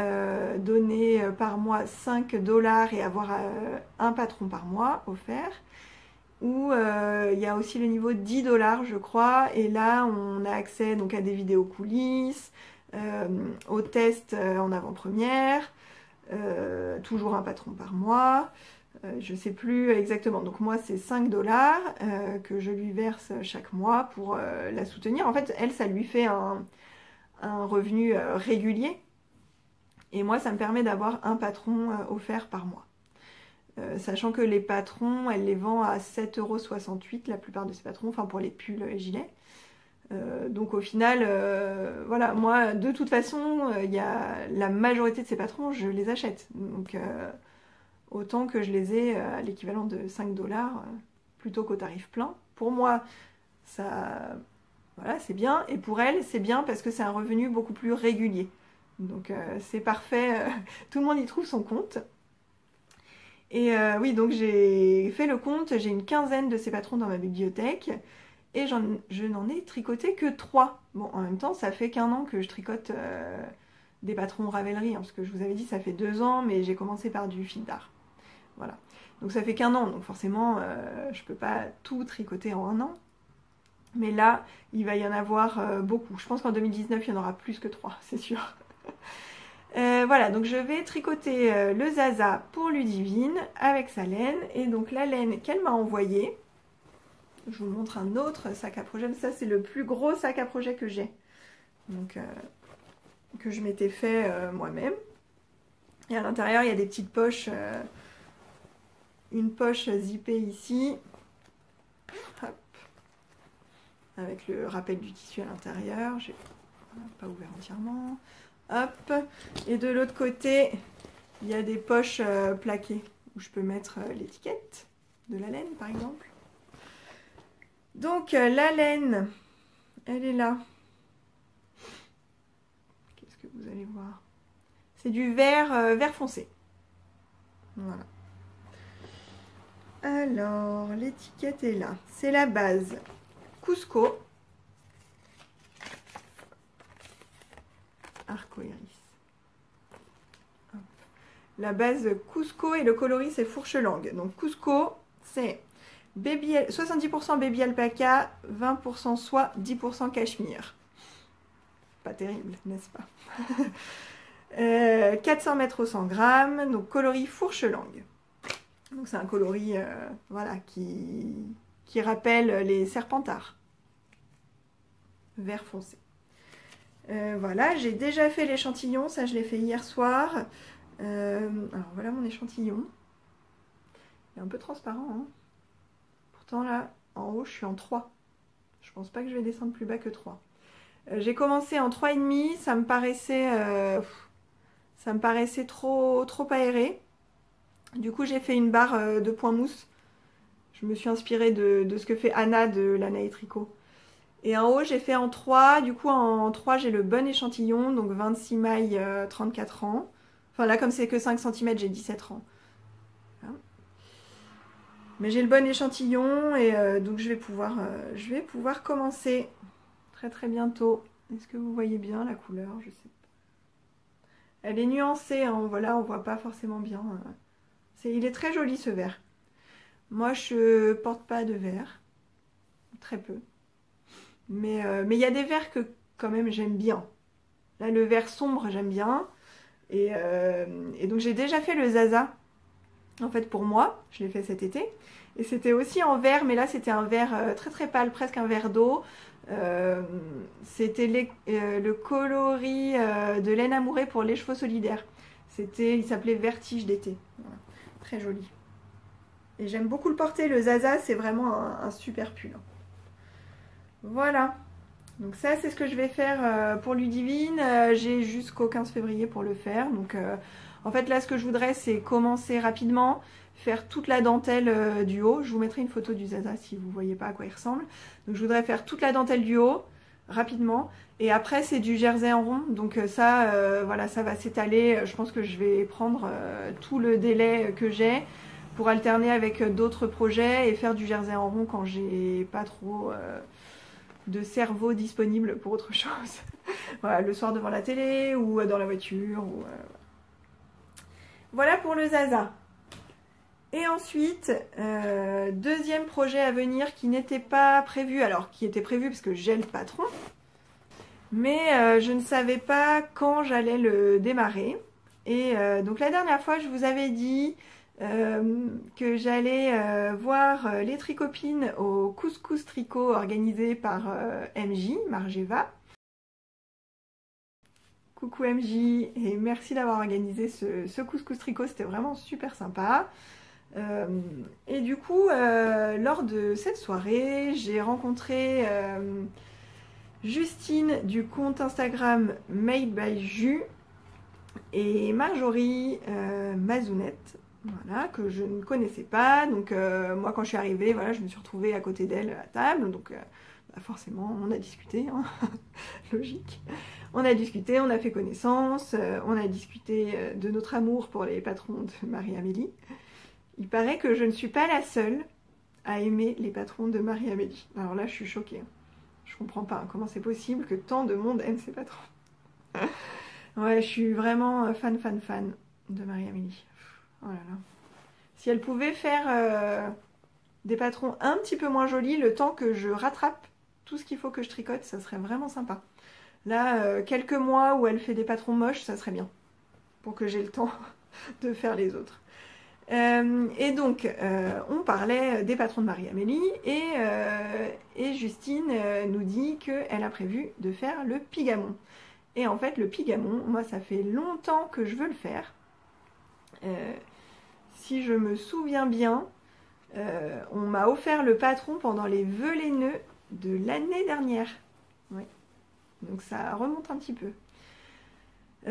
donner par mois 5 $ et avoir un patron par mois offert. Ou il y a aussi le niveau 10 $ je crois, et là on a accès donc à des vidéos coulisses, aux tests en avant-première, toujours un patron par mois, je sais plus exactement, donc moi c'est 5 $ que je lui verse chaque mois pour la soutenir. En fait elle, ça lui fait un revenu régulier, et moi ça me permet d'avoir un patron offert par mois. Sachant que les patrons, elle les vend à 7,68 € la plupart de ces patrons, enfin pour les pulls et gilets. Donc au final, voilà, moi de toute façon, il y a la majorité de ces patrons, je les achète. Donc autant que je les ai à l'équivalent de 5 $ plutôt qu'au tarif plein. Pour moi, ça, voilà, c'est bien. Et pour elle, c'est bien parce que c'est un revenu beaucoup plus régulier. Donc c'est parfait, tout le monde y trouve son compte. Et oui, donc j'ai fait le compte, j'ai une quinzaine de ces patrons dans ma bibliothèque et je n'en ai tricoté que 3. Bon, en même temps, ça fait qu'1 an que je tricote des patrons Ravelry, hein, parce que je vous avais dit, ça fait 2 ans, mais j'ai commencé par du fil d'art. Voilà. Donc ça fait qu'1 an, donc forcément, je peux pas tout tricoter en 1 an. Mais là, il va y en avoir beaucoup. Je pense qu'en 2019, il y en aura plus que 3, c'est sûr. Voilà, donc je vais tricoter le Zaza pour Ludivine avec sa laine. Et donc la laine qu'elle m'a envoyée, je vous montre un autre sac à projet. Ça, c'est le plus gros sac à projet que j'ai. Donc, que je m'étais fait moi-même. Et à l'intérieur, il y a des petites poches. Une poche zippée ici. Hop. Avec le rappel du tissu à l'intérieur. J'ai pas ouvert entièrement. Hop, et de l'autre côté, il y a des poches plaquées où je peux mettre l'étiquette de la laine, par exemple. Donc, la laine, elle est là. Qu'est-ce que vous allez voir? C'est du vert, vert foncé. Voilà. Alors, l'étiquette est là. C'est la base Cusco. Arcoiris. La base Cusco et le coloris c'est fourche langue. Donc Cusco c'est 70% baby alpaca, 20% soie, 10% cachemire. Pas terrible, n'est-ce pas? 400 mètres au 100 grammes, donc coloris fourche langue. Donc c'est un coloris voilà, qui rappelle les serpentards. Vert foncé. Voilà, j'ai déjà fait l'échantillon, ça je l'ai fait hier soir. Alors voilà mon échantillon. Il est un peu transparent, hein. Pourtant là, en haut, je suis en 3. Je pense pas que je vais descendre plus bas que 3. J'ai commencé en 3,5, ça me paraissait trop aéré. Du coup, j'ai fait une barre de point mousse. Je me suis inspirée de ce que fait Anna de Lana et Tricot. Et en haut, j'ai fait en 3. Du coup, en 3, j'ai le bon échantillon. Donc 26 mailles, 34 rangs. Enfin, là, comme c'est que 5 cm, j'ai 17 rangs. Voilà. Mais j'ai le bon échantillon. Et donc, je vais pouvoir commencer très bientôt. Est-ce que vous voyez bien la couleur? Je sais pas. Elle est nuancée. Hein, voilà, on voit pas forcément bien. Il est très joli, ce vert. Moi, je porte pas de vert. Très peu. Mais il y a des verts que quand même j'aime bien. Là, le vert sombre, j'aime bien. Et donc j'ai déjà fait le Zaza. En fait, pour moi, je l'ai fait cet été. Et c'était aussi en vert, mais là c'était un vert très pâle, presque un vert d'eau. C'était le coloris de laine amourée pour les chevaux solidaires. Il s'appelait Vertige d'été. Voilà. Très joli. Et j'aime beaucoup le porter. Le Zaza, c'est vraiment un super pull. Voilà, donc ça c'est ce que je vais faire pour Ludivine. J'ai jusqu'au 15 février pour le faire. Donc en fait là ce que je voudrais c'est commencer rapidement, faire toute la dentelle du haut. Je vous mettrai une photo du Zaza si vous ne voyez pas à quoi il ressemble. Donc je voudrais faire toute la dentelle du haut rapidement. Et après c'est du jersey en rond. Donc ça, voilà, ça va s'étaler. Je pense que je vais prendre tout le délai que j'ai pour alterner avec d'autres projets et faire du jersey en rond quand j'ai pas trop... de cerveau disponible pour autre chose. Voilà, le soir devant la télé ou dans la voiture. Voilà pour le Zaza. Et ensuite, deuxième projet à venir qui n'était pas prévu, alors qui était prévu parce que j'ai le patron, mais je ne savais pas quand j'allais le démarrer. Et donc la dernière fois, je vous avais dit que j'allais voir les tricopines au couscous tricot organisé par MJ, Margeva. Coucou MJ et merci d'avoir organisé ce couscous tricot, c'était vraiment super sympa. Et du coup, lors de cette soirée, j'ai rencontré Justine du compte Instagram Made by Ju et Marjorie Mazounette, voilà, que je ne connaissais pas. Donc moi quand je suis arrivée, voilà, je me suis retrouvée à côté d'elle à table, donc bah forcément on a discuté, hein. Logique. On a discuté, on a fait connaissance, on a discuté de notre amour pour les patrons de Marie-Amélie. Il paraît que je ne suis pas la seule à aimer les patrons de Marie-Amélie. Alors là, je suis choquée. Je comprends pas comment c'est possible que tant de monde aime ces patrons. Ouais, je suis vraiment fan de Marie-Amélie. Oh là là. Si elle pouvait faire des patrons un petit peu moins jolis, le temps que je rattrape tout ce qu'il faut que je tricote, ça serait vraiment sympa. Là, quelques mois où elle fait des patrons moches, ça serait bien. Pour que j'ai le temps de faire les autres. Et donc, on parlait des patrons de Marie-Amélie et Justine nous dit qu'elle a prévu de faire le pigamon. Et en fait, le pigamon, moi, ça fait longtemps que je veux le faire. Si je me souviens bien, on m'a offert le patron pendant les vœux les nœuds de l'année dernière. Oui. Donc ça remonte un petit peu.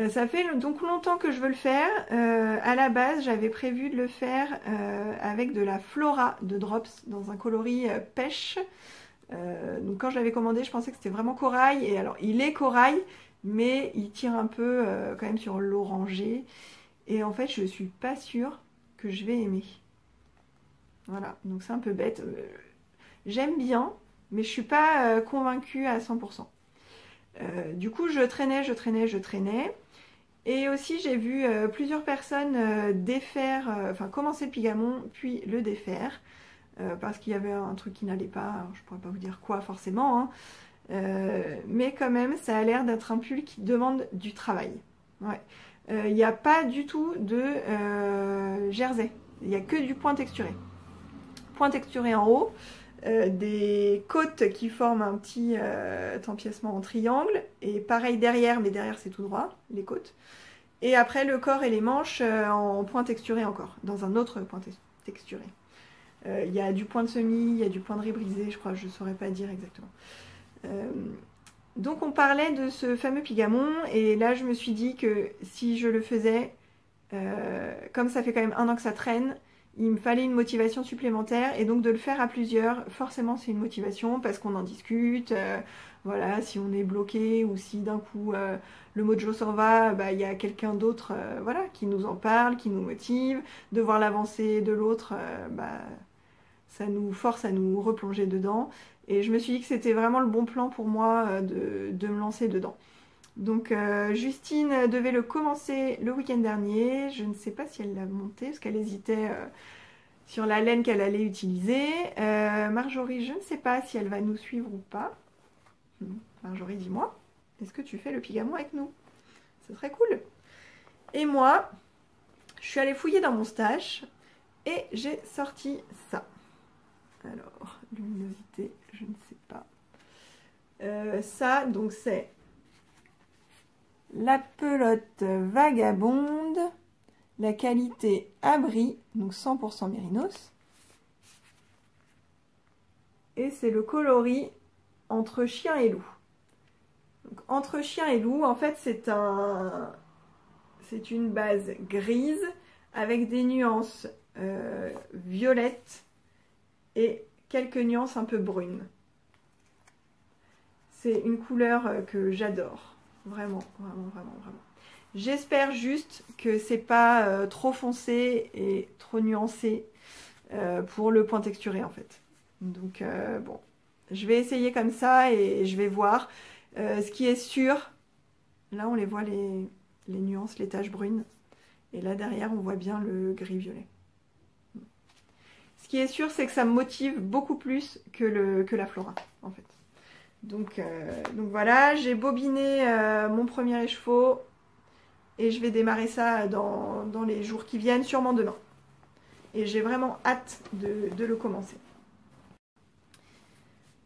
Ça fait donc longtemps que je veux le faire. À la base, j'avais prévu de le faire avec de la Flora de Drops dans un coloris pêche. Donc quand je l'avais commandé, je pensais que c'était vraiment corail. Et alors, il est corail, mais il tire un peu quand même sur l'orangé. Et en fait, je suis pas sûre que je vais aimer. Voilà, donc c'est un peu bête. J'aime bien, mais je suis pas convaincue à 100%. Du coup, je traînais. Et aussi, j'ai vu plusieurs personnes défaire, enfin commencer le pigamon, puis le défaire, parce qu'il y avait un truc qui n'allait pas. Alors, je pourrais pas vous dire quoi forcément, hein, mais quand même, ça a l'air d'être un pull qui demande du travail. Ouais. Il n'y a pas du tout de jersey, il n'y a que du point texturé. Point texturé en haut. Des côtes qui forment un petit empiècement en triangle et pareil derrière, mais derrière c'est tout droit, les côtes, et après le corps et les manches en point texturé encore, dans un autre point texturé. Il y a du point de semis, il y a du point de riz brisé, je crois, je ne saurais pas dire exactement. Donc on parlait de ce fameux pigamon et là je me suis dit que si je le faisais, comme ça fait quand même 1 an que ça traîne, il me fallait une motivation supplémentaire et donc de le faire à plusieurs, forcément c'est une motivation parce qu'on en discute, voilà, si on est bloqué ou si d'un coup le mojo s'en va, bah, y a quelqu'un d'autre voilà, qui nous en parle, qui nous motive, de voir l'avancée de l'autre, bah, ça nous force à nous replonger dedans et je me suis dit que c'était vraiment le bon plan pour moi de me lancer dedans. Donc Justine devait le commencer le week-end dernier, je ne sais pas si elle l'a monté parce qu'elle hésitait sur la laine qu'elle allait utiliser. Marjorie, je ne sais pas si elle va nous suivre ou pas. Marjorie, dis-moi, est-ce que tu fais le pigamon avec nous? Ce serait cool. Et moi, je suis allée fouiller dans mon stash et j'ai sorti ça. Alors, luminosité, je ne sais pas. Ça, donc c'est la pelote vagabonde, la qualité abri, donc 100% mérinos. Et c'est le coloris entre chien et loup. Donc, entre chien et loup, en fait, c'est une base grise avec des nuances violettes et quelques nuances un peu brunes. C'est une couleur que j'adore. Vraiment. J'espère juste que c'est pas trop foncé et trop nuancé pour le point texturé en fait. Donc bon, je vais essayer comme ça et je vais voir. Ce qui est sûr, là on les voit les nuances, les taches brunes. Et là derrière on voit bien le gris-violet. Ce qui est sûr, c'est que ça me motive beaucoup plus que la Flora, en fait. Donc voilà, j'ai bobiné mon premier écheveau et je vais démarrer ça dans les jours qui viennent, sûrement demain. Et j'ai vraiment hâte de le commencer.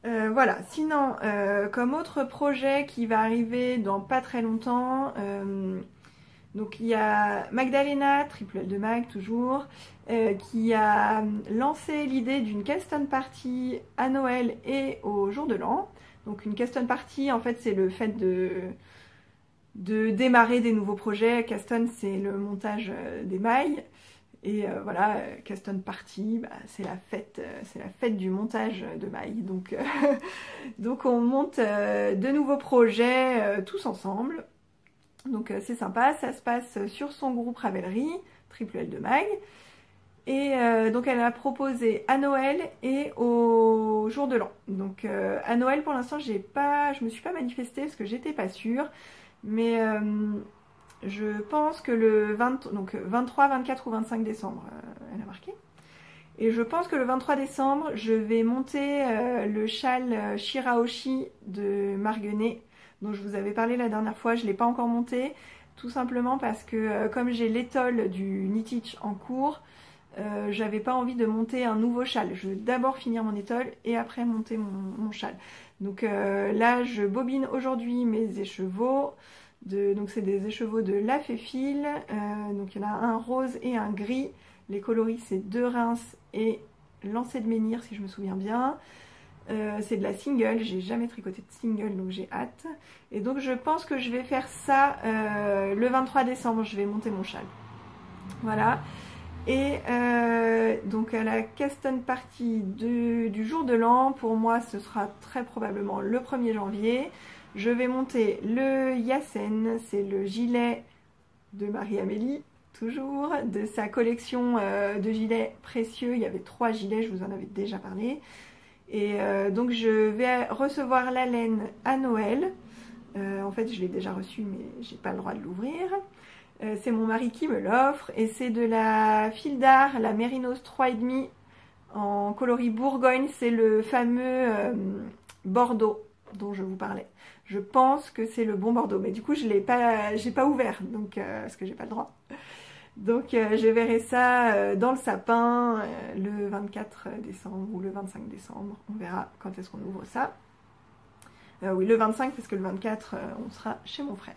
Voilà, sinon, comme autre projet qui va arriver dans pas très longtemps, donc il y a Magdalena, Triple L de Mag toujours, qui a lancé l'idée d'une Keston Party à Noël et au jour de l'an. Donc une Keston Party, en fait, c'est le fait de démarrer des nouveaux projets. Keston, c'est le montage des mailles. Et voilà, Keston Party, bah, c'est la fête du montage de mailles. Donc, donc on monte de nouveaux projets tous ensemble. Donc c'est sympa, ça se passe sur son groupe Ravelry, Triple L de Mag. Et donc elle a proposé à Noël et au jour de l'an. Donc à Noël pour l'instant je me suis pas manifestée parce que j'étais pas sûre. Mais je pense que le 23, 24 ou 25 décembre, elle a marqué. Et je pense que le 23 décembre, je vais monter le châle Shirahoshi de Marguenet, dont je vous avais parlé la dernière fois. Je ne l'ai pas encore monté, tout simplement parce que comme j'ai l'étole du Knitich en cours, j'avais pas envie de monter un nouveau châle. Je vais d'abord finir mon étole et après monter mon châle. Donc là, je bobine aujourd'hui mes écheveaux. Donc c'est des écheveaux de La Féfile. Donc il y en a un rose et un gris. Les coloris, c'est 2 Reims et Lancé de Menhir, si je me souviens bien. C'est de la single, j'ai jamais tricoté de single, donc j'ai hâte. Et donc je pense que je vais faire ça le 23 décembre, je vais monter mon châle. Voilà. Et donc à la Keston Party du jour de l'an, pour moi ce sera très probablement le 1er janvier. Je vais monter le Yassen, c'est le gilet de Marie-Amélie, toujours, de sa collection de gilets précieux. Il y avait 3 gilets, je vous en avais déjà parlé. Et donc je vais recevoir la laine à Noël. En fait je l'ai déjà reçue mais j'ai pas le droit de l'ouvrir. C'est mon mari qui me l'offre et c'est de la file d'art, la Mérinos 3,5 en coloris Bourgogne. C'est le fameux Bordeaux dont je vous parlais. Je pense que c'est le bon Bordeaux, mais du coup j'ai pas ouvert donc parce que j'ai pas le droit. Donc je verrai ça dans le sapin le 24 décembre ou le 25 décembre. On verra quand est-ce qu'on ouvre ça. Oui, le 25 parce que le 24 on sera chez mon frère.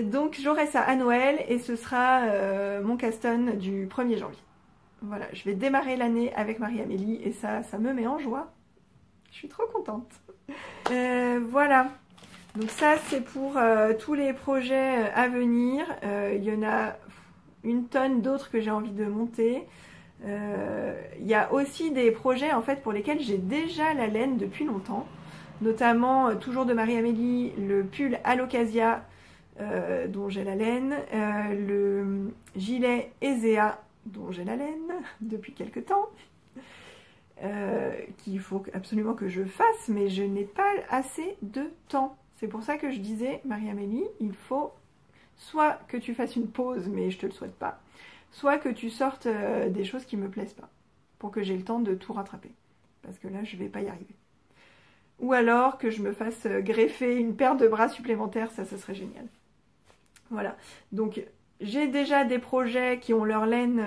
Donc j'aurai ça à Noël et ce sera mon Keston du 1er janvier. Voilà, je vais démarrer l'année avec Marie-Amélie et ça me met en joie. Je suis trop contente. Voilà, donc ça c'est pour tous les projets à venir. Il y en a une tonne d'autres que j'ai envie de monter. Il y a aussi des projets en fait pour lesquels j'ai déjà la laine depuis longtemps. Notamment, toujours de Marie-Amélie, le pull Alocasia dont j'ai la laine, le gilet Ezea dont j'ai la laine depuis quelques temps, qu'il faut absolument que je fasse, mais je n'ai pas assez de temps. C'est pour ça que je disais, Marie-Amélie, il faut soit que tu fasses une pause, mais je te le souhaite pas, soit que tu sortes des choses qui me plaisent pas, pour que j'ai le temps de tout rattraper, parce que là je vais pas y arriver. Ou alors que je me fasse greffer une paire de bras supplémentaires, ça serait génial. Voilà, donc j'ai déjà des projets qui ont leur laine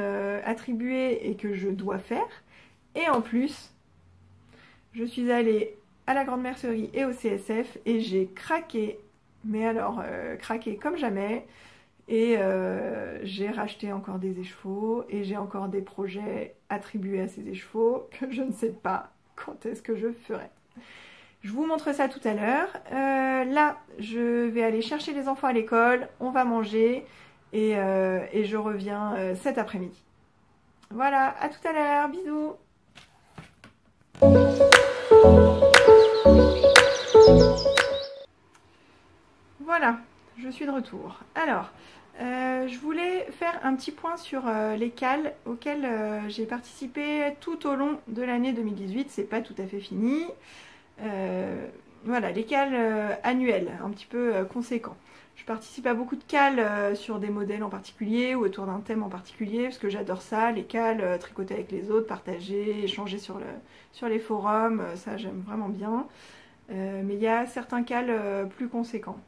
attribuée et que je dois faire. Et en plus, je suis allée à la Grande Mercerie et au CSF et j'ai craqué, mais alors craqué comme jamais. Et j'ai racheté encore des écheveaux et j'ai encore des projets attribués à ces écheveaux que je ne sais pas quand est-ce que je ferai. Je vous montre ça tout à l'heure. Là, je vais aller chercher les enfants à l'école, on va manger et je reviens cet après-midi. Voilà, à tout à l'heure, bisous. Voilà, je suis de retour. Alors, Je voulais faire un petit point sur les cals auxquels j'ai participé tout au long de l'année 2018. C'est pas tout à fait fini. Voilà, les cals annuels, un petit peu conséquents. Je participe à beaucoup de cals sur des modèles en particulier ou autour d'un thème en particulier parce que j'adore ça, les cals, tricoter avec les autres, partager, échanger sur les forums, ça j'aime vraiment bien. Mais il y a certains cals plus conséquents.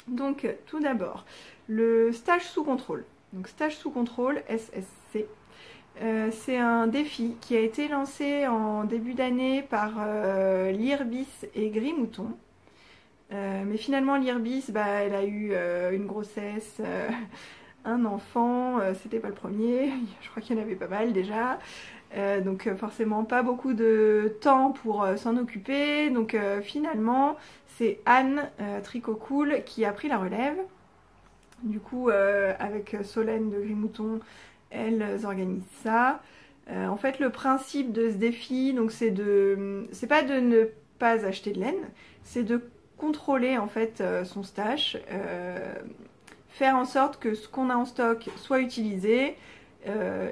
Donc tout d'abord, le stage sous contrôle. Donc stage sous contrôle, SSC. C'est un défi qui a été lancé en début d'année par Lirbis et Grimouton. Mais finalement Lirbis, elle a eu une grossesse, un enfant, c'était pas le premier, je crois qu'il y en avait pas mal déjà. Donc forcément pas beaucoup de temps pour s'en occuper. Donc finalement c'est Anne Tricot Cool qui a pris la relève. Du coup avec Solène de Grimouton, elles organisent ça. En fait le principe de ce défi, donc c'est pas de ne pas acheter de laine, c'est de contrôler en fait son stash, faire en sorte que ce qu'on a en stock soit utilisé.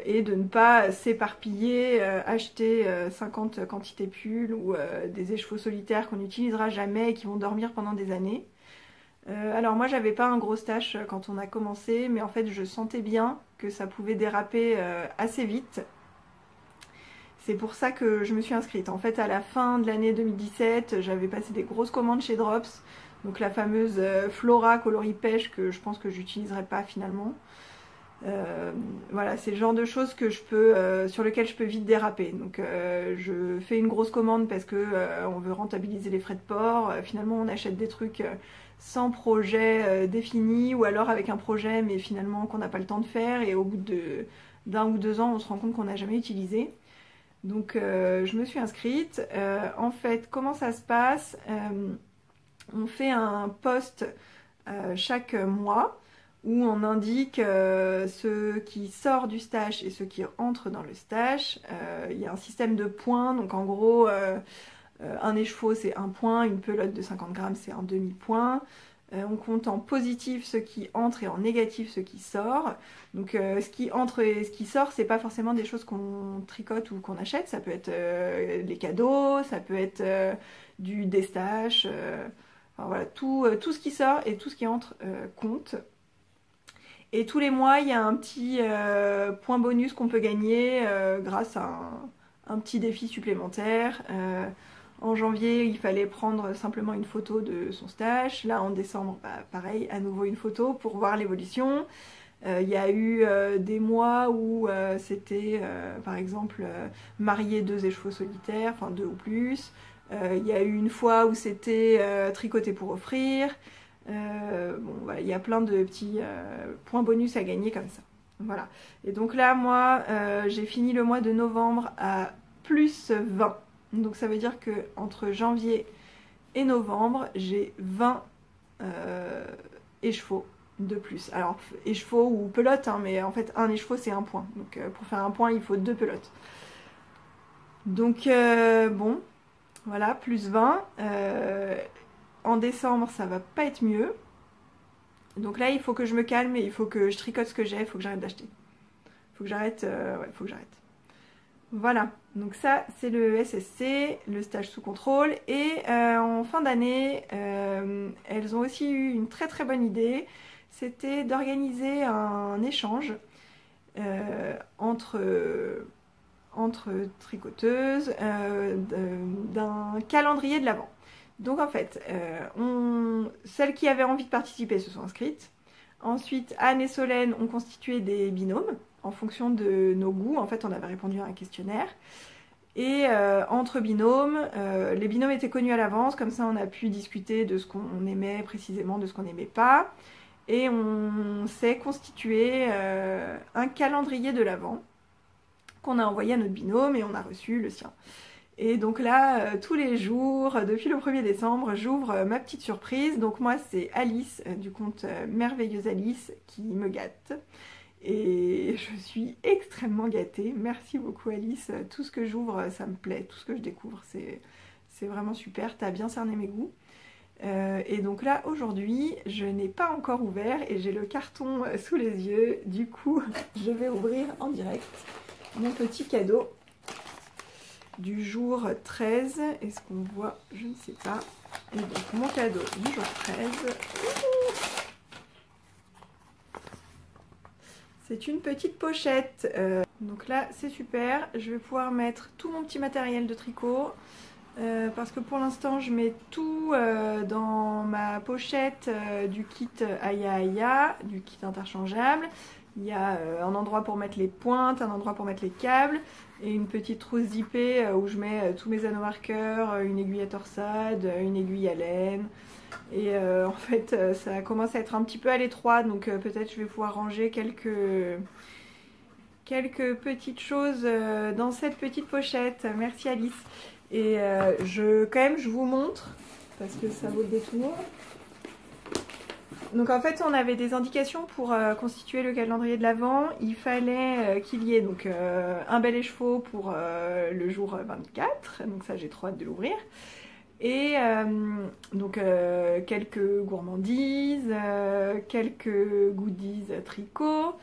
Et de ne pas s'éparpiller, acheter 50 quantités pulls ou des écheveaux solitaires qu'on n'utilisera jamais et qui vont dormir pendant des années. Alors moi j'avais pas un gros stash quand on a commencé, mais en fait je sentais bien que ça pouvait déraper assez vite. C'est pour ça que je me suis inscrite. En fait à la fin de l'année 2017, j'avais passé des grosses commandes chez Drops, donc la fameuse Flora coloris pêche que je pense que j'utiliserai pas finalement. Voilà, c'est le genre de choses que sur lequel je peux vite déraper. Donc je fais une grosse commande parce que on veut rentabiliser les frais de port. Finalement on achète des trucs sans projet défini, ou alors avec un projet mais finalement qu'on n'a pas le temps de faire, et au bout d'un ou 2 ans on se rend compte qu'on n'a jamais utilisé. Donc je me suis inscrite. En fait comment ça se passe, on fait un post chaque mois où on indique ce qui sort du stash et ce qui entre dans le stash. Il y a un système de points, donc en gros un écheveau c'est 1 point, une pelote de 50 grammes c'est un demi-point. On compte en positif ce qui entre et en négatif ce qui sort. Donc ce qui entre et ce qui sort, c'est pas forcément des choses qu'on tricote ou qu'on achète, ça peut être les cadeaux, ça peut être du destache, enfin, voilà, tout ce qui sort et tout ce qui entre compte. Et tous les mois, il y a un petit point bonus qu'on peut gagner grâce à un petit défi supplémentaire. En janvier, il fallait prendre simplement une photo de son stash. Là, en décembre, pareil, à nouveau une photo pour voir l'évolution. Il y a eu des mois où c'était, par exemple, marier 2 écheveaux solitaires, enfin 2 ou plus. Il y a eu une fois où c'était tricoter pour offrir. Bon, voilà, il y a plein de petits points bonus à gagner comme ça. Voilà. Et donc là, moi, j'ai fini le mois de novembre à plus 20. Donc ça veut dire que entre janvier et novembre, j'ai 20 écheveaux de plus. Alors, écheveau ou pelote, hein, mais en fait, un écheveau, c'est 1 point. Donc pour faire 1 point, il faut 2 pelotes. Donc bon, voilà, plus 20. En décembre, ça va pas être mieux. Donc là, il faut que je me calme et il faut que je tricote ce que j'ai. Il faut que j'arrête d'acheter. Il faut que j'arrête. Ouais, faut que j'arrête. Voilà. Donc ça, c'est le SSC, le stage sous contrôle. Et en fin d'année, elles ont aussi eu une très très bonne idée. C'était d'organiser un échange entre tricoteuses d'un calendrier de l'Avent. Donc en fait, celles qui avaient envie de participer se sont inscrites. Ensuite, Anne et Solène ont constitué des binômes en fonction de nos goûts. En fait, on avait répondu à un questionnaire. Et entre binômes, les binômes étaient connus à l'avance, comme ça on a pu discuter de ce qu'on aimait précisément, de ce qu'on n'aimait pas. Et on s'est constitué un calendrier de l'Avent qu'on a envoyé à notre binôme et on a reçu le sien. Et donc là, tous les jours, depuis le 1er décembre, j'ouvre ma petite surprise. Donc moi, c'est Alice, du compte Merveilleuse Alice, qui me gâte. Et je suis extrêmement gâtée. Merci beaucoup Alice. Tout ce que j'ouvre, ça me plaît. Tout ce que je découvre, c'est vraiment super. T'as bien cerné mes goûts. Et donc là aujourd'hui je n'ai pas encore ouvert et j'ai le carton sous les yeux, du coup je vais ouvrir en direct mon petit cadeau du jour 13. Est-ce qu'on voit? Je ne sais pas. Et donc mon cadeau du jour 13. C'est une petite pochette. Donc là c'est super. Je vais pouvoir mettre tout mon petit matériel de tricot. Parce que pour l'instant je mets tout dans ma pochette du kit Aya Aya, du kit interchangeable. Il y a un endroit pour mettre les pointes, un endroit pour mettre les câbles et une petite trousse zippée où je mets tous mes anneaux marqueurs, une aiguille à torsade, une aiguille à laine. Et en fait ça commence à être un petit peu à l'étroit, donc peut-être je vais pouvoir ranger quelques petites choses dans cette petite pochette. Merci Alice. Et quand même je vous montre parce que ça vaut le détour. Donc en fait on avait des indications pour constituer le calendrier de l'Avent. Il fallait qu'il y ait donc un bel écheveau pour le jour 24, donc ça j'ai trop hâte de l'ouvrir. Et donc quelques gourmandises, quelques goodies tricot.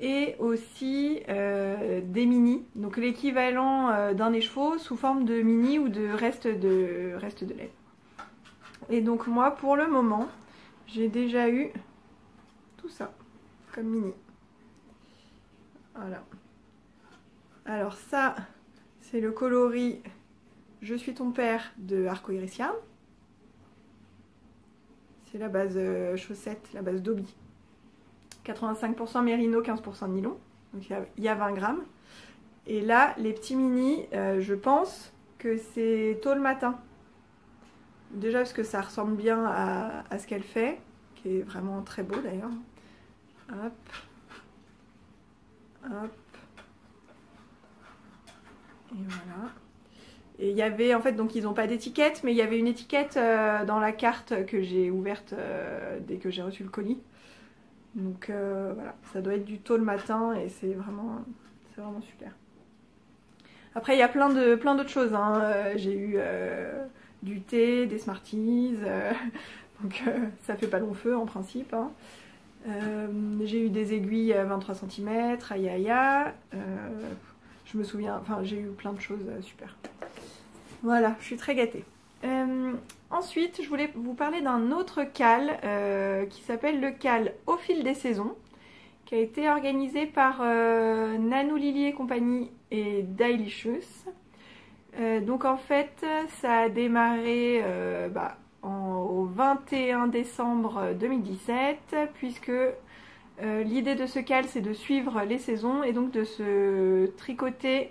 Et aussi des mini, donc l'équivalent d'un écheveau sous forme de mini ou de reste de laine. Et donc moi pour le moment j'ai déjà eu tout ça comme mini. Voilà. Alors ça c'est le coloris Je suis ton père de Arcoiris Yarn. C'est la base chaussette, la base Dobby. 85% mérino, 15% de nylon, donc il y a 20 grammes. Et là, les petits mini, je pense que c'est tôt le matin. Déjà parce que ça ressemble bien à ce qu'elle fait, qui est vraiment très beau d'ailleurs. Hop, hop. Et voilà. Et il y avait, en fait, donc ils n'ont pas d'étiquette, mais il y avait une étiquette dans la carte que j'ai ouverte dès que j'ai reçu le colis. Donc voilà, ça doit être du tôt le matin et c'est vraiment super. Après il y a plein d'autres choses, hein. J'ai eu du thé, des Smarties, donc ça fait pas long feu en principe, hein. J'ai eu des aiguilles 23 cm, aïe aïe aïe. Je me souviens, enfin j'ai eu plein de choses super. Voilà, je suis très gâtée. Ensuite, je voulais vous parler d'un autre cal qui s'appelle le cal Au fil des saisons, qui a été organisé par Nanou Lily et compagnie et Dailicious. Donc en fait, ça a démarré au 21 décembre 2017, puisque l'idée de ce cal, c'est de suivre les saisons et donc de se tricoter.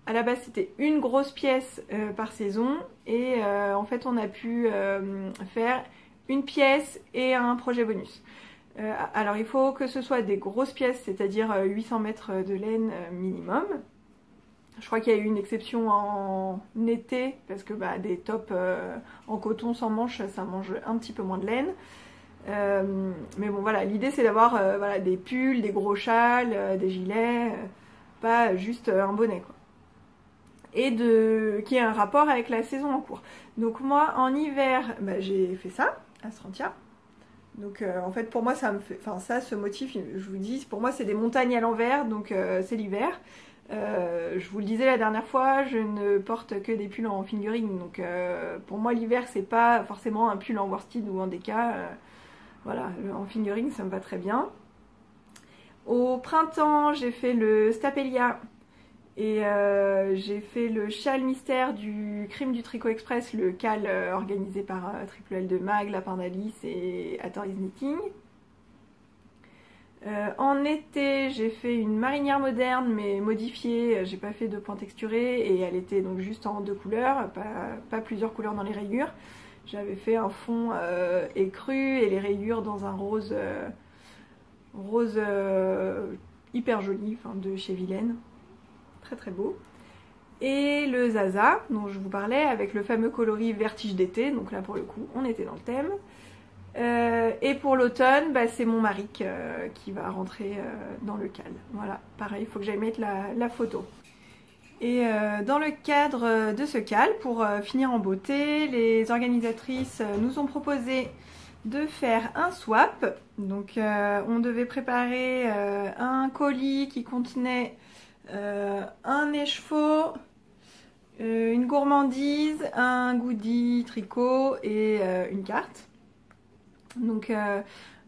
À la base c'était une grosse pièce par saison et en fait on a pu faire une pièce et un projet bonus. Alors il faut que ce soit des grosses pièces, c'est-à-dire 800 mètres de laine minimum. Je crois qu'il y a eu une exception en été parce que des tops en coton sans manches ça mange un petit peu moins de laine. Mais bon voilà, l'idée c'est d'avoir des pulls, des gros châles, des gilets, pas juste un bonnet quoi. Et qui ait un rapport avec la saison en cours. Donc moi en hiver j'ai fait ça à Srantia. Donc en fait pour moi ça me fait, ce motif je vous dis pour moi c'est des montagnes à l'envers, donc c'est l'hiver. Je vous le disais la dernière fois, je ne porte que des pulls en fingering, donc pour moi l'hiver c'est pas forcément un pull en worsted ou en déca. Voilà, en fingering ça me va très bien. Au printemps j'ai fait le Stapelia. Et j'ai fait le châle mystère du Crime du Tricot Express, le cal organisé par Triple L de Mag, Lapin d'Alice et Atoris Knitting. En été, j'ai fait une marinière moderne mais modifiée, j'ai pas fait de point texturé et elle était donc juste en 2 couleurs, pas plusieurs couleurs dans les rayures. J'avais fait un fond écru et les rayures dans un rose hyper joli, de chez Vilaine. Très très beau. Et le Zaza dont je vous parlais avec le fameux coloris vertige d'été, donc là pour le coup on était dans le thème. Et pour l'automne c'est mon Maric qui va rentrer dans le cal. Voilà, pareil, il faut que j'aille mettre la photo. Et dans le cadre de ce CAL, pour finir en beauté, les organisatrices nous ont proposé de faire un swap. Donc on devait préparer un colis qui contenait un écheveau, une gourmandise, un goodie tricot et une carte. Donc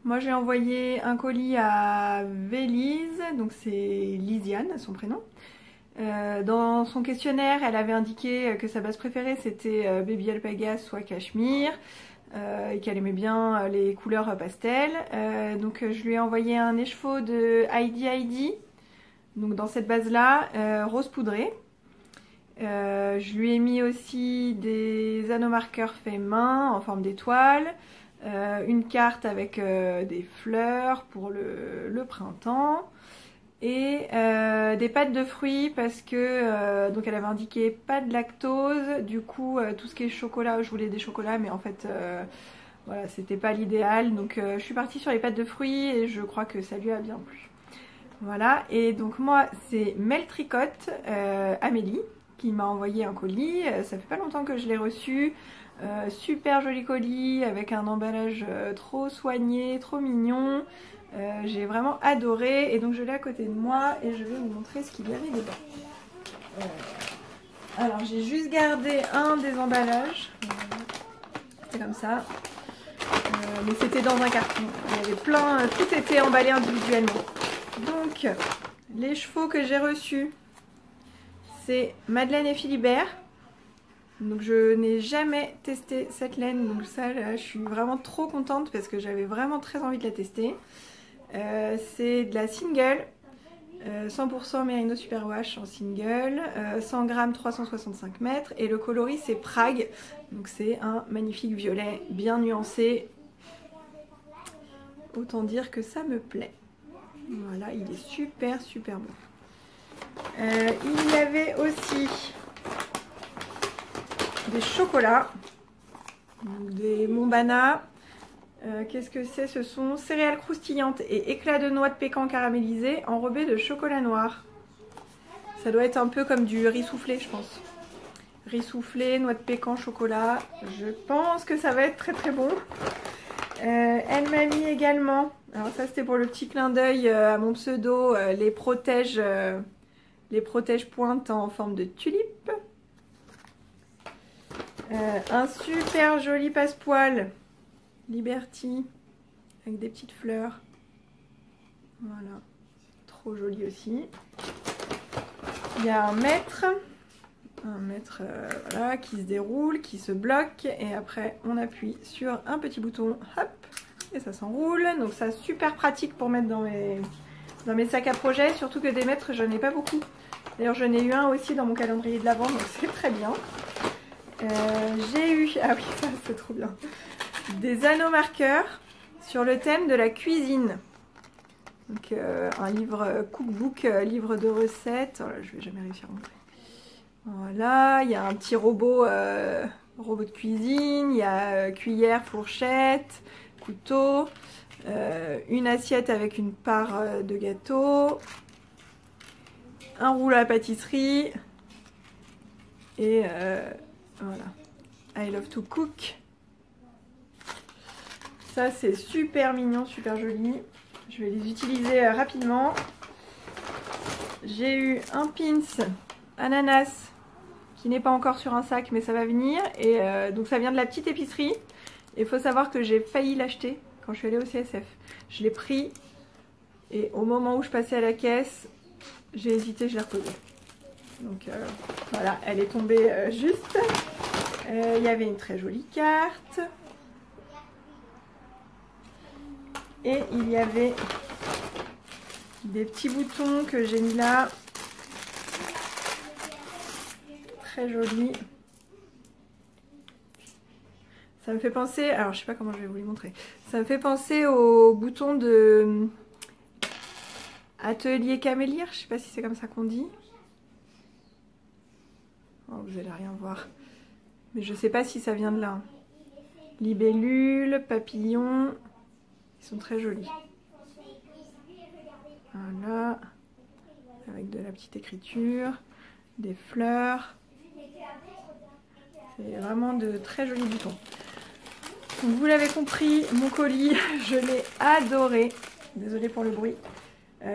moi j'ai envoyé un colis à Vélise, donc c'est Lisiane son prénom. Dans son questionnaire, elle avait indiqué que sa base préférée c'était Baby Alpaga soit Cachemire et qu'elle aimait bien les couleurs pastel. Donc je lui ai envoyé un écheveau de Heidi, donc dans cette base là, rose poudré. Je lui ai mis aussi des anneaux marqueurs faits main en forme d'étoile, une carte avec des fleurs pour le printemps. Et des pâtes de fruits parce que donc elle avait indiqué pas de lactose, du coup tout ce qui est chocolat, je voulais des chocolats mais en fait voilà, c'était pas l'idéal, donc je suis partie sur les pâtes de fruits et je crois que ça lui a bien plu. Voilà, et donc moi c'est Mel Tricotte Amélie qui m'a envoyé un colis, ça fait pas longtemps que je l'ai reçu. Super joli colis avec un emballage trop soigné, trop mignon. J'ai vraiment adoré et donc je l'ai à côté de moi et je vais vous montrer ce qu'il y avait dedans. Alors j'ai juste gardé un des emballages, c'est comme ça, mais c'était dans un carton. Il y avait plein, tout était emballé individuellement. Donc les chevaux que j'ai reçus, c'est Madeleine et Philibert. Donc je n'ai jamais testé cette laine, donc ça là, je suis vraiment trop contente parce que j'avais vraiment très envie de la tester. C'est de la single, 100% Merino Superwash en single, 100 grammes 365 mètres et le coloris c'est Prague, donc c'est un magnifique violet bien nuancé, autant dire que ça me plaît. Voilà, il est super beau. Il y avait aussi des chocolats, donc des Montbana. Qu'est-ce que c'est? Ce sont céréales croustillantes et éclats de noix de pécan caramélisés enrobés de chocolat noir. Ça doit être un peu comme du riz soufflé, je pense. Riz soufflé, noix de pécan, chocolat. Je pense que ça va être très bon. Elle m'a mis également, alors ça c'était pour le petit clin d'œil à mon pseudo, les protèges pointes en forme de tulipe. Un super joli passepoil Liberty avec des petites fleurs. Voilà, trop joli aussi. Il y a un mètre voilà, qui se déroule, qui se bloque et après on appuie sur un petit bouton, hop, et ça s'enroule. Donc ça super pratique pour mettre dans mes sacs à projet, surtout que des mètres j'en ai pas beaucoup. D'ailleurs j'en ai eu un aussi dans mon calendrier de l'Avent, donc c'est très bien. J'ai eu, ah oui ça c'est trop bien, des anneaux marqueurs sur le thème de la cuisine. Donc un livre cookbook, livre de recettes. Oh là, je vais jamais réussir à montrer. Voilà, il y a un petit robot, robot de cuisine, il y a cuillère, fourchette, couteau, une assiette avec une part de gâteau, un rouleau à pâtisserie et voilà, I love to cook. Ça c'est super mignon, super joli. Je vais les utiliser rapidement. J'ai eu un pins ananas qui n'est pas encore sur un sac mais ça va venir. Et donc ça vient de la petite épicerie. Il faut savoir que j'ai failli l'acheter quand je suis allée au CSF. Je l'ai pris et au moment où je passais à la caisse, j'ai hésité, je l'ai reposé. Donc voilà, elle est tombée juste. Il y avait une très jolie carte. Et il y avait des petits boutons que j'ai mis là. Très jolis. Ça me fait penser, alors je sais pas comment je vais vous les montrer. Ça me fait penser aux boutons de Atelier Camélire. Je sais pas si c'est comme ça qu'on dit. Oh, vous allez rien voir. Mais je sais pas si ça vient de là. Libellule, papillon. Ils sont très jolis. Voilà. Avec de la petite écriture. des fleurs. C'est vraiment de très jolis boutons. Donc vous l'avez compris, mon colis, je l'ai adoré. Désolée pour le bruit.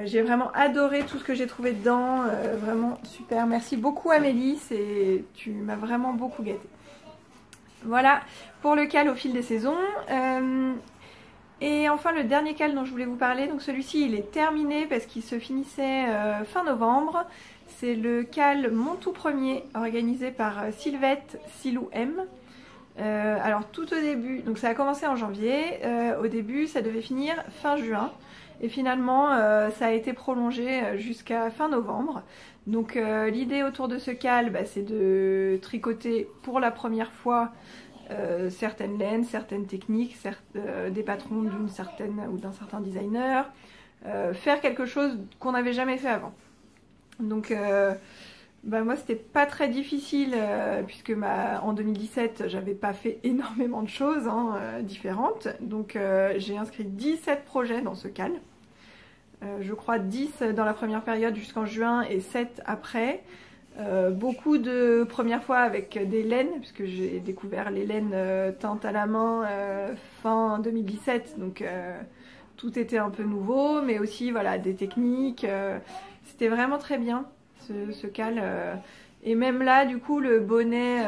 J'ai vraiment adoré tout ce que j'ai trouvé dedans. Vraiment super. Merci beaucoup Amélie, tu m'as vraiment beaucoup gâtée. Voilà pour le cal au fil des saisons. Et enfin le dernier cal dont je voulais vous parler, donc celui-ci il est terminé parce qu'il se finissait fin novembre. C'est le cal Mon tout premier organisé par Sylvette Silou M. Alors tout au début, donc ça a commencé en janvier, au début ça devait finir fin juin et finalement ça a été prolongé jusqu'à fin novembre. Donc l'idée autour de ce cal c'est de tricoter pour la première fois certaines laines, certaines techniques, des patrons d'une certaine ou d'un certain designer, faire quelque chose qu'on n'avait jamais fait avant. Donc moi c'était pas très difficile puisque en 2017 j'avais pas fait énormément de choses différentes. Donc j'ai inscrit 17 projets dans ce cal. Je crois 10 dans la première période jusqu'en juin et 7 après. Beaucoup de premières fois avec des laines, puisque j'ai découvert les laines teintes à la main fin 2017, donc tout était un peu nouveau, mais aussi voilà, des techniques, c'était vraiment très bien ce cal. Et même là, du coup, le bonnet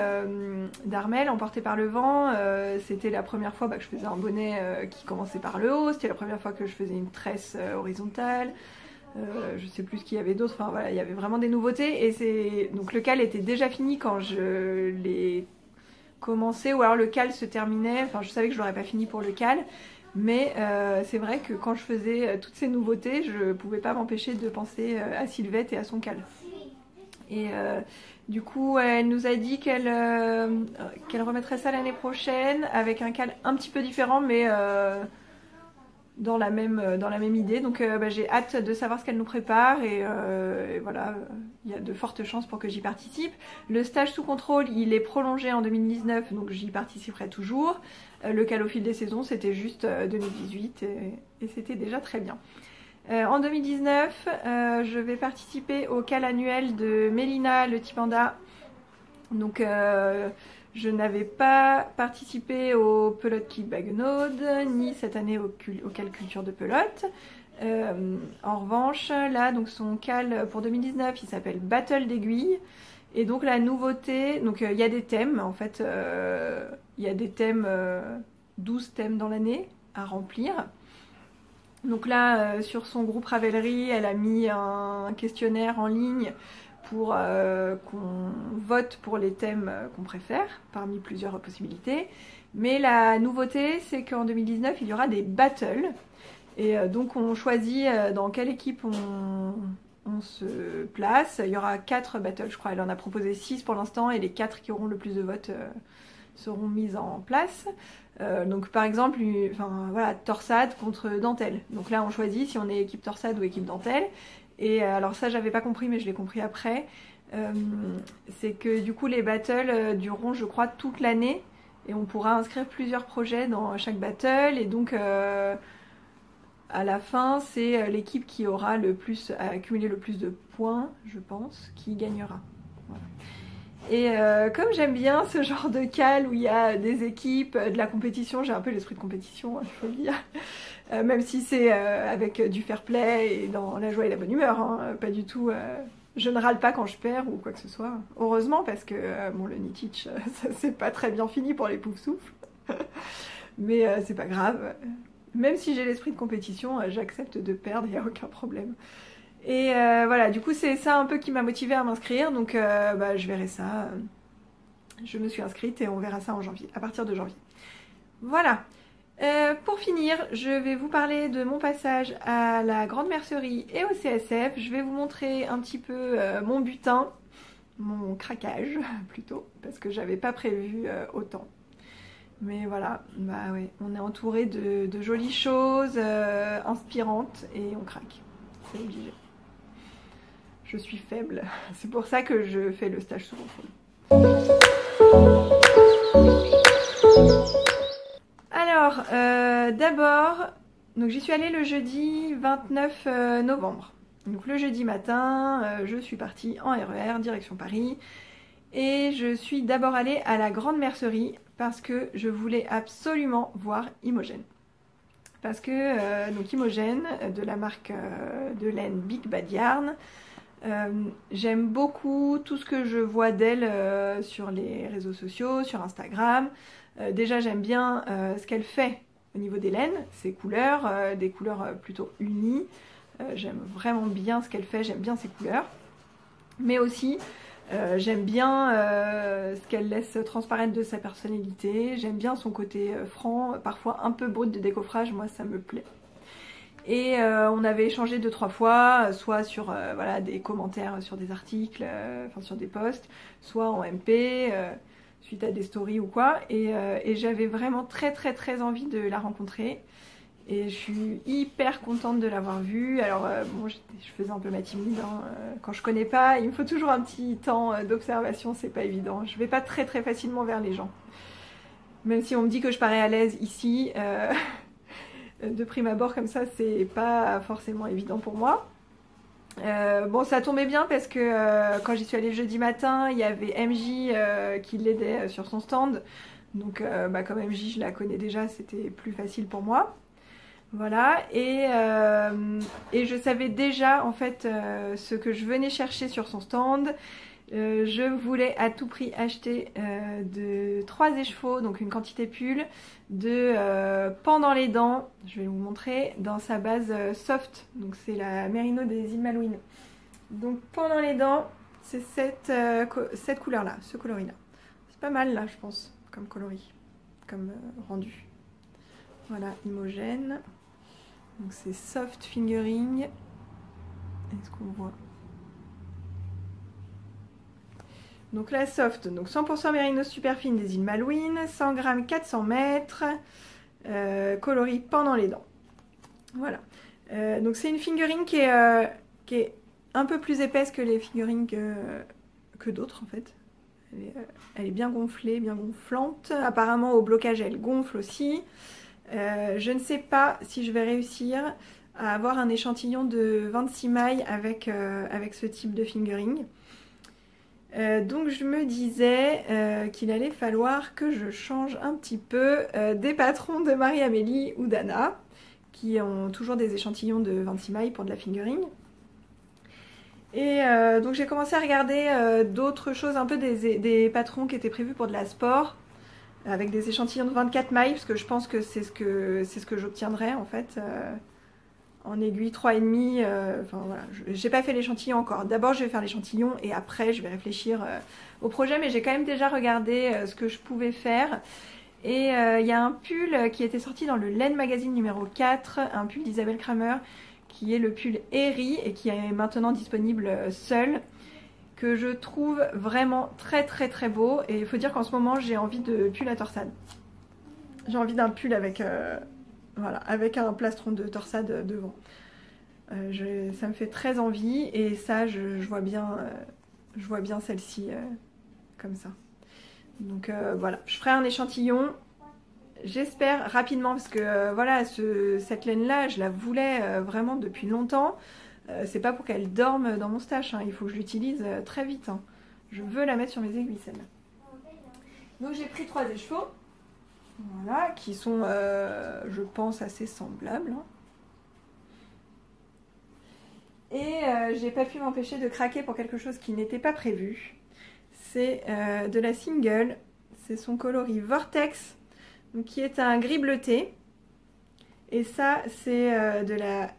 d'Armel emporté par le vent, c'était la première fois que je faisais un bonnet qui commençait par le haut, c'était la première fois que je faisais une tresse horizontale. Je sais plus ce qu'il y avait d'autre, enfin voilà, il y avait vraiment des nouveautés et donc le cal était déjà fini quand je l'ai commencé, ou alors le cal se terminait, enfin je savais que je l'aurais pas fini pour le cal, mais c'est vrai que quand je faisais toutes ces nouveautés, je pouvais pas m'empêcher de penser à Sylvette et à son cal. Et du coup elle nous a dit qu'elle remettrait ça l'année prochaine avec un cal un petit peu différent, mais dans la même idée. Donc j'ai hâte de savoir ce qu'elle nous prépare et voilà, il y a de fortes chances pour que j'y participe. Le stage sous contrôle il est prolongé en 2019, donc j'y participerai toujours. Le cal au fil des saisons c'était juste 2018 et c'était déjà très bien. En 2019 je vais participer au cal annuel de Mélina le Tipanda. Donc je n'avais pas participé au Pelote Kit Baguenaude, ni cette année au cal culture de pelote. En revanche, là, donc son cal pour 2019, il s'appelle Battle d'aiguilles. Et donc la nouveauté, donc il y a des thèmes, en fait, il y a des thèmes, 12 thèmes dans l'année à remplir. Donc là, sur son groupe Ravelry, elle a mis un questionnaire en ligne pour qu'on vote pour les thèmes qu'on préfère, parmi plusieurs possibilités. Mais la nouveauté, c'est qu'en 2019, il y aura des battles. Et donc on choisit dans quelle équipe on se place. Il y aura 4 battles, je crois. Elle en a proposé 6 pour l'instant, et les 4 qui auront le plus de votes seront mises en place. Donc par exemple, voilà, torsade contre dentelle. Donc là, on choisit si on est équipe torsade ou équipe dentelle. Et alors ça j'avais pas compris, mais je l'ai compris après, c'est que du coup les battles dureront je crois toute l'année et on pourra inscrire plusieurs projets dans chaque battle, et donc à la fin c'est l'équipe qui aura accumulé le plus de points, je pense, qui gagnera. Voilà. Et comme j'aime bien ce genre de cal où il y a des équipes, de la compétition, j'ai un peu l'esprit de compétition, il faut le dire. Même si c'est avec du fair play et dans la joie et la bonne humeur, hein, pas du tout. Je ne râle pas quand je perds ou quoi que ce soit. Heureusement, parce que bon, le Nitich, ça c'est pas très bien fini pour les poufs-souffles. Mais c'est pas grave. Même si j'ai l'esprit de compétition, j'accepte de perdre, il n'y a aucun problème. Et voilà, du coup c'est ça un peu qui m'a motivée à m'inscrire, donc je verrai ça. Je me suis inscrite et on verra ça en janvier, à partir de janvier. Voilà. Pour finir, je vais vous parler de mon passage à la Grande Mercerie et au CSF. Je vais vous montrer un petit peu mon butin, mon craquage plutôt, parce que j'avais pas prévu autant. Mais voilà, ouais, on est entouré de jolies choses inspirantes et on craque, c'est obligé. Je suis faible, c'est pour ça que je fais le stage sous contrôle. Alors, d'abord, donc j'y suis allée le jeudi 29 novembre. Donc le jeudi matin, je suis partie en RER, direction Paris. Et je suis d'abord allée à la Grande Mercerie parce que je voulais absolument voir Imogen. Parce que donc Imogen, de la marque de laine Big Bad Yarn, j'aime beaucoup tout ce que je vois d'elle sur les réseaux sociaux, sur Instagram. Déjà j'aime bien ce qu'elle fait au niveau des laines, ses couleurs, des couleurs plutôt unies. J'aime vraiment bien ce qu'elle fait, j'aime bien ses couleurs. Mais aussi j'aime bien ce qu'elle laisse transparaître de sa personnalité. J'aime bien son côté franc, parfois un peu brut de décoffrage, moi ça me plaît. Et on avait échangé 2-3 fois, soit sur voilà, des commentaires sur des articles, enfin sur des posts, soit en MP, suite à des stories ou quoi. Et j'avais vraiment très envie de la rencontrer. Et je suis hyper contente de l'avoir vue. Alors bon, je faisais un peu ma timide, hein. Quand je connais pas, il me faut toujours un petit temps d'observation, c'est pas évident. Je vais pas très facilement vers les gens. Même si on me dit que je parais à l'aise ici, de prime abord comme ça, c'est pas forcément évident pour moi. Bon, ça tombait bien parce que quand j'y suis allée jeudi matin, il y avait MJ qui l'aidait sur son stand. Donc bah, comme MJ je la connais déjà, c'était plus facile pour moi. Voilà, et je savais déjà en fait ce que je venais chercher sur son stand. Je voulais à tout prix acheter de 3 écheveaux, donc une quantité pull, de pendant les dents, je vais vous montrer, dans sa base soft, donc c'est la Merino des îles Malouines. Donc pendant les dents, c'est cette couleur là, ce coloris là. C'est pas mal là je pense, comme coloris, comme rendu. Voilà, Imogen. Donc c'est soft fingering. Est-ce qu'on voit? Donc la soft, donc 100% Merino super fine des îles Malouines, 100 grammes 400 mètres, coloris pendant les dents. Voilà. Donc c'est une fingering qui est un peu plus épaisse que les fingerings que d'autres en fait. Elle est bien gonflée, bien gonflante. Apparemment au blocage elle gonfle aussi. Je ne sais pas si je vais réussir à avoir un échantillon de 26 mailles avec ce type de fingering. Donc je me disais qu'il allait falloir que je change un petit peu des patrons de Marie-Amélie ou d'Anna qui ont toujours des échantillons de 26 mailles pour de la fingering. Et donc j'ai commencé à regarder d'autres choses, un peu des patrons qui étaient prévus pour de la sport, avec des échantillons de 24 mailles, parce que je pense que c'est ce que j'obtiendrai en fait en aiguille 3,5. Enfin voilà, j'ai pas fait l'échantillon encore. D'abord je vais faire l'échantillon et après je vais réfléchir au projet, mais j'ai quand même déjà regardé ce que je pouvais faire. Et il y a un pull qui était sorti dans le Laine Magazine numéro 4, un pull d'Isabelle Kramer, qui est le pull Eri et qui est maintenant disponible seul, que je trouve vraiment très beau. Et il faut dire qu'en ce moment j'ai envie de pull à torsade. J'ai envie d'un pull avec, voilà, avec un plastron de torsade devant. Ça me fait très envie et ça je vois bien celle-ci comme ça. Donc voilà, je ferai un échantillon, j'espère rapidement, parce que voilà, cette laine là je la voulais vraiment depuis longtemps. C'est pas pour qu'elle dorme dans mon stash, hein. Il faut que je l'utilise très vite, hein. Je veux la mettre sur mes aiguilles celle-là. Donc j'ai pris 3 écheveaux, voilà, qui sont je pense assez semblables, hein. Et j'ai pas pu m'empêcher de craquer pour quelque chose qui n'était pas prévu. C'est de la single, c'est son coloris Vortex, donc qui est un gris bleuté. Et ça c'est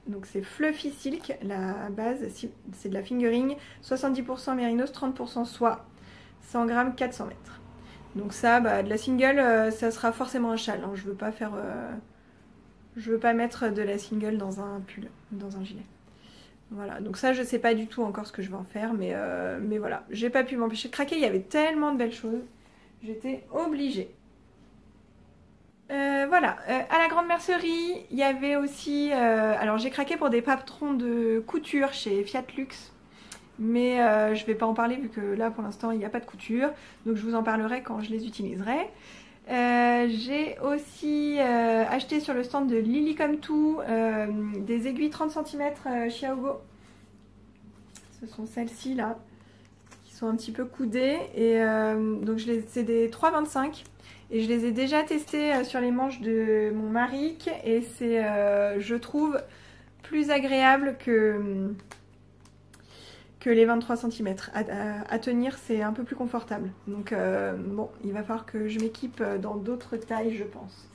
donc c'est Fluffy Silk, la base, c'est de la fingering, 70% mérinos, 30% soie, 100 grammes 400 mètres. Donc ça, bah, de la single, ça sera forcément un châle, hein. Je veux pas mettre de la single dans un pull, dans un gilet. Voilà, donc ça je sais pas du tout encore ce que je vais en faire, mais voilà, j'ai pas pu m'empêcher de craquer, il y avait tellement de belles choses, j'étais obligée. Voilà, à la Grande Mercerie, il y avait aussi, alors j'ai craqué pour des patrons de couture chez Fiat Luxe, mais je vais pas en parler vu que là pour l'instant il n'y a pas de couture, donc je vous en parlerai quand je les utiliserai. J'ai aussi acheté sur le stand de Lily Come To des aiguilles 30 cm Xiaogo Ce sont celles-ci là, qui sont un petit peu coudées. Et donc c'est des 3,25. Et je les ai déjà testées sur les manches de mon Maric. Et c'est, je trouve, plus agréable que les 23 cm. À tenir, c'est un peu plus confortable. Donc bon, il va falloir que je m'équipe dans d'autres tailles, je pense.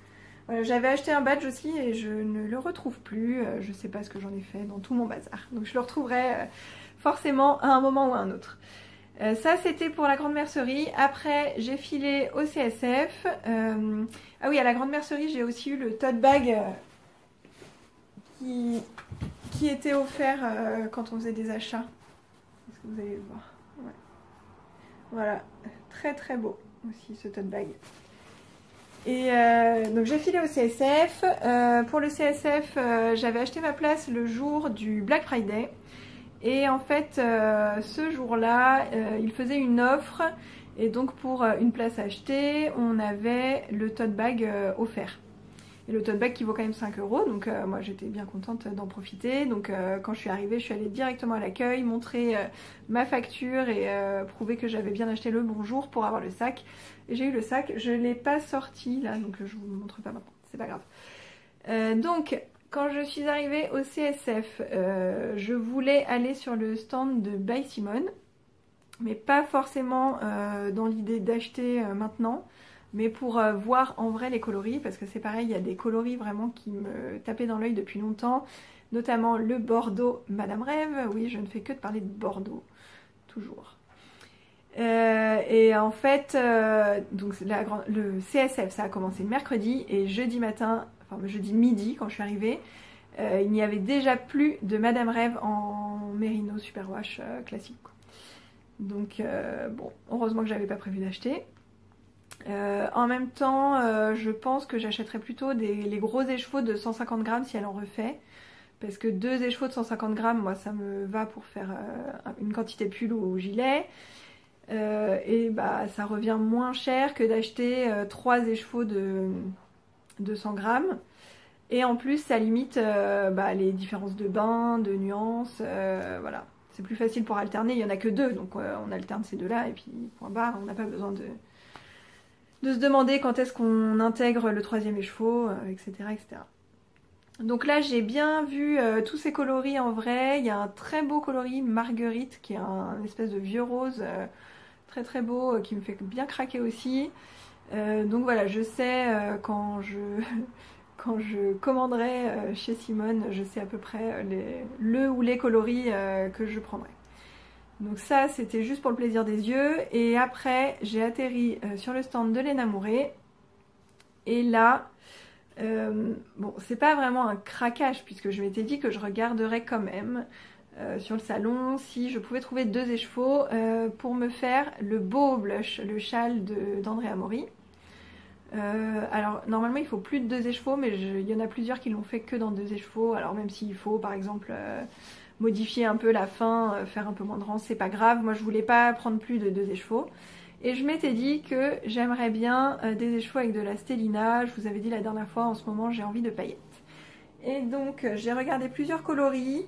Voilà, j'avais acheté un badge aussi et je ne le retrouve plus. Je ne sais pas ce que j'en ai fait dans tout mon bazar. Donc je le retrouverai forcément à un moment ou à un autre. Ça, c'était pour la grande mercerie. Après, j'ai filé au CSF. Ah oui, à la grande mercerie, j'ai aussi eu le tote bag qui était offert quand on faisait des achats. Est-ce que vous allez le voir? Ouais. Voilà, très très beau aussi ce tote bag. Et donc j'ai filé au CSF. Pour le CSF, j'avais acheté ma place le jour du Black Friday. Et en fait, ce jour-là, il faisait une offre. Et donc pour une place achetée, on avait le tote bag offert. Et le tote bag qui vaut quand même 5 €, donc moi j'étais bien contente d'en profiter. Donc quand je suis arrivée, je suis allée directement à l'accueil, montrer ma facture et prouver que j'avais bien acheté le bon jour pour avoir le sac. Et j'ai eu le sac, je ne l'ai pas sorti là, donc je vous le montre pas maintenant, c'est pas grave. Donc quand je suis arrivée au CSF, je voulais aller sur le stand de By Simone, mais pas forcément dans l'idée d'acheter maintenant. Mais pour voir en vrai les coloris, parce que c'est pareil, il y a des coloris vraiment qui me tapaient dans l'œil depuis longtemps, notamment le Bordeaux Madame Rêve. Oui, je ne fais que de parler de Bordeaux, toujours. Et en fait, donc le CSF, ça a commencé mercredi, et jeudi matin, enfin jeudi midi, quand je suis arrivée, il n'y avait déjà plus de Madame Rêve en Merino Superwash classique. Donc bon, heureusement que j'avais pas prévu d'acheter. En même temps, je pense que j'achèterais plutôt les gros écheveaux de 150 grammes si elle en refait. Parce que 2 écheveaux de 150 grammes, moi ça me va pour faire une quantité de pull ou gilet. Et bah ça revient moins cher que d'acheter 3 écheveaux de 100 grammes. Et en plus ça limite les différences de bain, de nuances, voilà. C'est plus facile pour alterner, il n'y en a que 2, donc on alterne ces deux-là et puis point barre, on n'a pas besoin de se demander quand est-ce qu'on intègre le 3e écheveau, etc., etc. Donc là j'ai bien vu tous ces coloris en vrai. Il y a un très beau coloris Marguerite qui est un espèce de vieux rose très très beau qui me fait bien craquer aussi. Donc voilà, je sais quand je commanderai chez Simone, je sais à peu près le ou les coloris que je prendrai. Donc ça, c'était juste pour le plaisir des yeux. Et après, j'ai atterri sur le stand de Léna Mouret. Et là, bon, c'est pas vraiment un craquage, puisque je m'étais dit que je regarderais quand même sur le salon si je pouvais trouver 2 écheveaux pour me faire le beau blush, le châle d'Andrea Mori. Alors normalement il faut plus de 2 écheveaux, mais il y en a plusieurs qui l'ont fait que dans 2 écheveaux. Alors même s'il faut par exemple modifier un peu la fin, faire un peu moins de rang, c'est pas grave. Moi je voulais pas prendre plus de 2 écheveaux. Et je m'étais dit que j'aimerais bien des écheveaux avec de la stellina. Je vous avais dit la dernière fois, en ce moment j'ai envie de paillettes. Et donc j'ai regardé plusieurs coloris.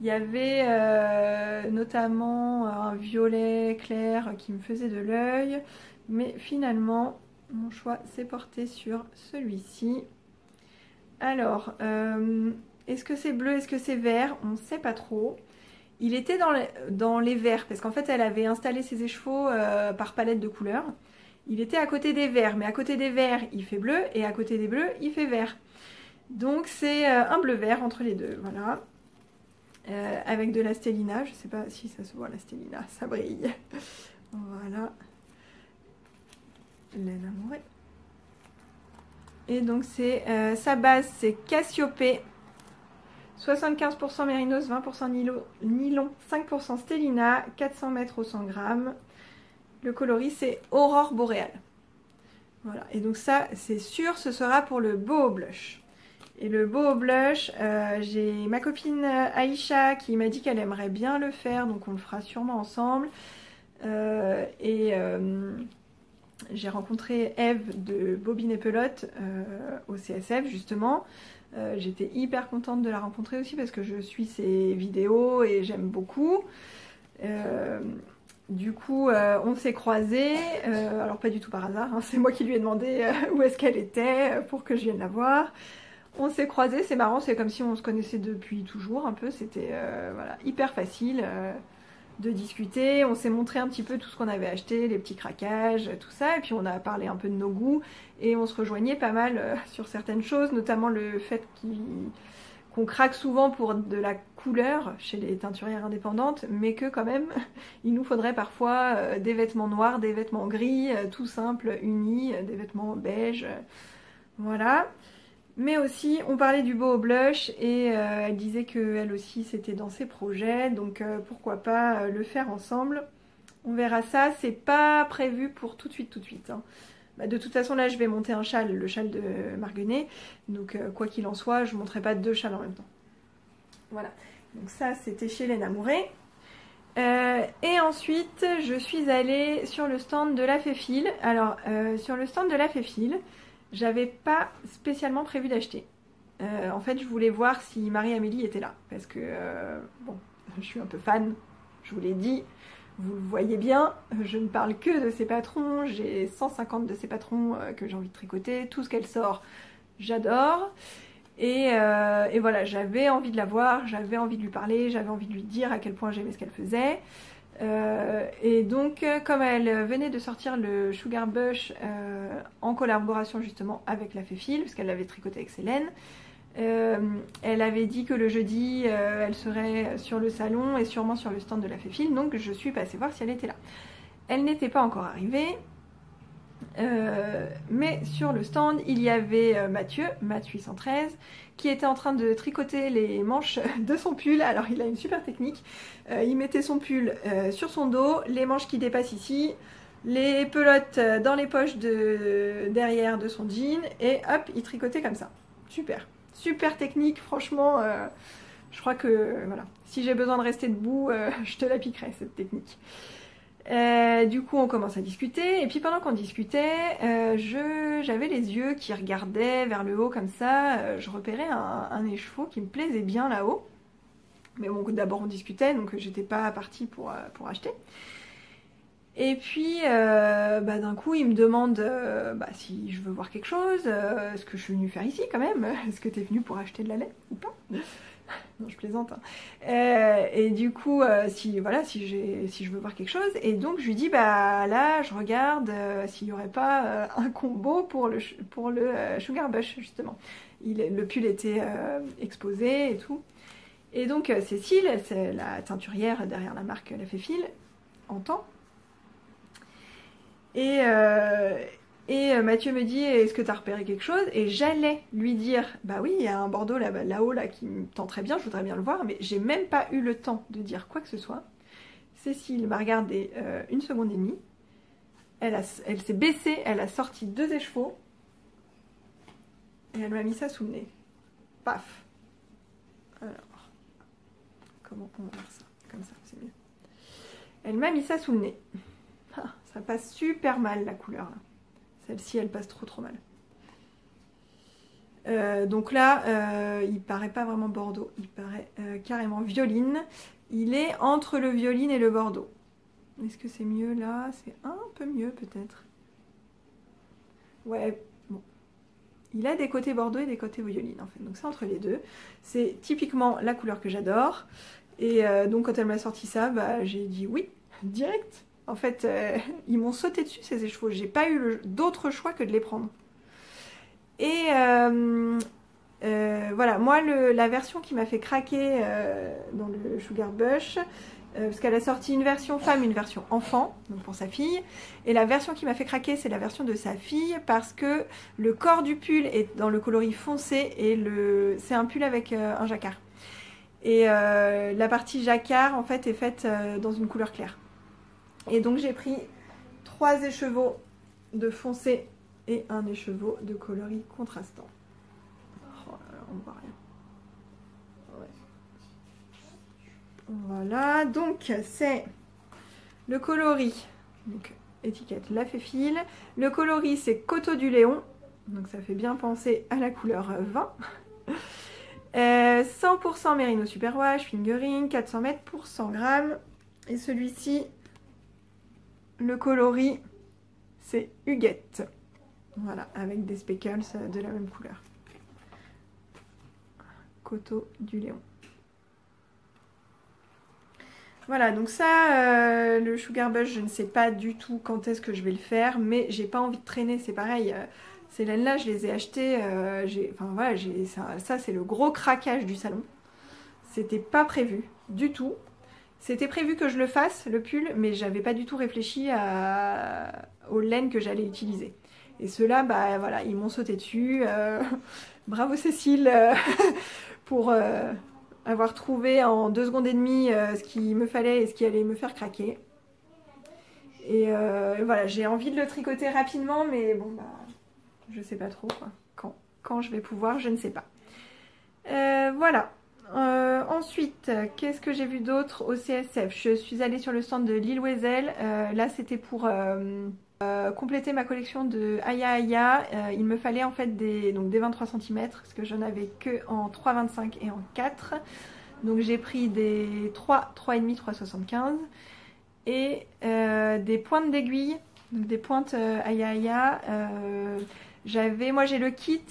Il y avait notamment un violet clair qui me faisait de l'œil. Mais finalement mon choix s'est porté sur celui-ci. Alors, est-ce que c'est bleu, est-ce que c'est vert? On ne sait pas trop. Il était dans les verts, parce qu'en fait, elle avait installé ses écheveaux par palette de couleurs. Il était à côté des verts, mais à côté des verts, il fait bleu, et à côté des bleus, il fait vert. Donc, c'est un bleu-vert entre les deux, voilà. Avec de la stellina, je ne sais pas si ça se voit, la stellina, ça brille. Voilà. Léna Mouret. Et donc c'est sa base, c'est Cassiopée, 75% mérinos, 20% nylon, 5% stellina, 400 mètres au 100 grammes. Le coloris c'est Aurore Boréale. Voilà, et donc ça c'est sûr, ce sera pour le beau blush. Et le beau blush, j'ai ma copine Aïcha qui m'a dit qu'elle aimerait bien le faire, donc on le fera sûrement ensemble. J'ai rencontré Eve de Bobine et Pelote au CSF justement. J'étais hyper contente de la rencontrer aussi parce que je suis ses vidéos et j'aime beaucoup. Du coup, on s'est croisés, alors pas du tout par hasard, hein, c'est moi qui lui ai demandé où est-ce qu'elle était pour que je vienne la voir. On s'est croisés, c'est marrant, c'est comme si on se connaissait depuis toujours un peu, c'était voilà, hyper facile de discuter. On s'est montré un petit peu tout ce qu'on avait acheté, les petits craquages, tout ça, et puis on a parlé un peu de nos goûts, et on se rejoignait pas mal sur certaines choses, notamment le fait qu'on craque souvent pour de la couleur chez les teinturières indépendantes, mais que quand même, il nous faudrait parfois des vêtements noirs, des vêtements gris, tout simples, unis, des vêtements beige, voilà. Mais aussi, on parlait du beau au blush, et elle disait qu'elle aussi c'était dans ses projets, donc pourquoi pas le faire ensemble. On verra ça, c'est pas prévu pour tout de suite, hein. Bah, de toute façon, là, je vais monter un châle, le châle de Marguenet. Donc, quoi qu'il en soit, je ne monterai pas deux châles en même temps. Voilà. Donc ça, c'était chez Léna Mouret. Et ensuite, je suis allée sur le stand de la Féfil. Alors, sur le stand de la Féfil, j'avais pas spécialement prévu d'acheter. En fait, je voulais voir si Marie-Amélie était là. Parce que, bon, je suis un peu fan, je vous l'ai dit. Vous le voyez bien, je ne parle que de ses patrons, j'ai 150 de ses patrons que j'ai envie de tricoter, tout ce qu'elle sort, j'adore. Et voilà, j'avais envie de la voir, j'avais envie de lui parler, j'avais envie de lui dire à quel point j'aimais ce qu'elle faisait. Et donc, comme elle venait de sortir le Sugar Bush en collaboration justement avec la Féfil, parce qu'elle l'avait tricoté avec Célène, elle avait dit que le jeudi, elle serait sur le salon et sûrement sur le stand de la Féfil, donc je suis passée voir si elle était là. Elle n'était pas encore arrivée, mais sur le stand, il y avait Mathieu, Matt813, qui était en train de tricoter les manches de son pull. Alors il a une super technique, il mettait son pull sur son dos, les manches qui dépassent ici, les pelotes dans les poches derrière de son jean, et hop, il tricotait comme ça. Super. Super technique, franchement, je crois que voilà, si j'ai besoin de rester debout, je te la piquerai cette technique. Du coup, on commence à discuter, et puis pendant qu'on discutait, j'avais les yeux qui regardaient vers le haut comme ça, je repérais un écheveau qui me plaisait bien là-haut. Mais bon, d'abord on discutait, donc j'étais pas partie pour acheter. Et puis, d'un coup, il me demande si je veux voir quelque chose, ce que je suis venue faire ici quand même. Est-ce que tu es venue pour acheter de la laine ou pas? Non, je plaisante. Hein. Et du coup, si je veux voir quelque chose, et donc je lui dis, là, je regarde s'il n'y aurait pas un combo pour le Sugar Bush, justement. Le pull était exposé et tout. Et donc, Cécile, c'est la teinturière derrière la marque La Féfil, entend. Et Mathieu me dit, est-ce que tu as repéré quelque chose? Et j'allais lui dire, bah oui, il y a un bordeaux là-haut là, qui me tend très bien, je voudrais bien le voir, mais j'ai même pas eu le temps de dire quoi que ce soit. Cécile m'a regardé 1 seconde et demie, elle s'est baissée, elle a sorti 2 écheveaux, et elle m'a mis ça sous le nez. Paf. Alors, comment on va faire ça? Comme ça, c'est mieux. Elle m'a mis ça sous le nez. Ça passe super mal la couleur là. Celle-ci elle passe trop mal. Donc là il paraît pas vraiment bordeaux, il paraît carrément violine. Il est entre le violine et le bordeaux. Est-ce que c'est mieux là? C'est un peu mieux peut-être. Ouais, bon. Il a des côtés bordeaux et des côtés violine en fait. Donc c'est entre les deux. C'est typiquement la couleur que j'adore. Et donc quand elle m'a sorti ça, j'ai dit oui, direct. En fait, ils m'ont sauté dessus ces écheveaux. J'ai pas eu d'autre choix que de les prendre. Et voilà, moi la version qui m'a fait craquer dans le Sugar Bush, parce qu'elle a sorti une version femme, une version enfant, donc pour sa fille. Et la version qui m'a fait craquer, c'est la version de sa fille, parce que le corps du pull est dans le coloris foncé et c'est un pull avec un jacquard. Et la partie jacquard, en fait, est faite dans une couleur claire. Et donc j'ai pris 3 écheveaux de foncé et un écheveau de coloris contrastant. Oh là là, on ne voit rien. Ouais. Voilà, donc c'est le coloris, donc étiquette La Féfil. Le coloris c'est Coteau du Léon, donc ça fait bien penser à la couleur vin. 100% Merino Superwash, fingering, 400 mètres pour 100 grammes. Et celui-ci, le coloris, c'est Huguette. Voilà, avec des speckles de la même couleur. Coteau du Léon. Voilà, donc ça, le Sugar Bush, je ne sais pas du tout quand est-ce que je vais le faire, mais j'ai pas envie de traîner, c'est pareil. Ces laines-là, je les ai achetées, enfin voilà, ça c'est le gros craquage du salon. C'était pas prévu du tout. C'était prévu que je le fasse, le pull, mais j'avais pas du tout réfléchi aux laines que j'allais utiliser. Et ceux-là, bah voilà, ils m'ont sauté dessus. Bravo Cécile pour avoir trouvé en 2 secondes et demie ce qu'il me fallait et ce qui allait me faire craquer. Et voilà, j'ai envie de le tricoter rapidement, mais bon, bah, je sais pas trop quoi. Quand je vais pouvoir, je ne sais pas. Voilà. Ensuite, qu'est-ce que j'ai vu d'autre au CSF? Je suis allée sur le stand de Lille Wezel. Là, c'était pour compléter ma collection de Aya Aya. Il me fallait en fait des 23 cm, parce que j'en avais que en 3,25 et en 4. Donc j'ai pris des 3, 3,5, 3,75 et des pointes d'aiguille, donc des pointes Aya Aya. Moi j'ai le kit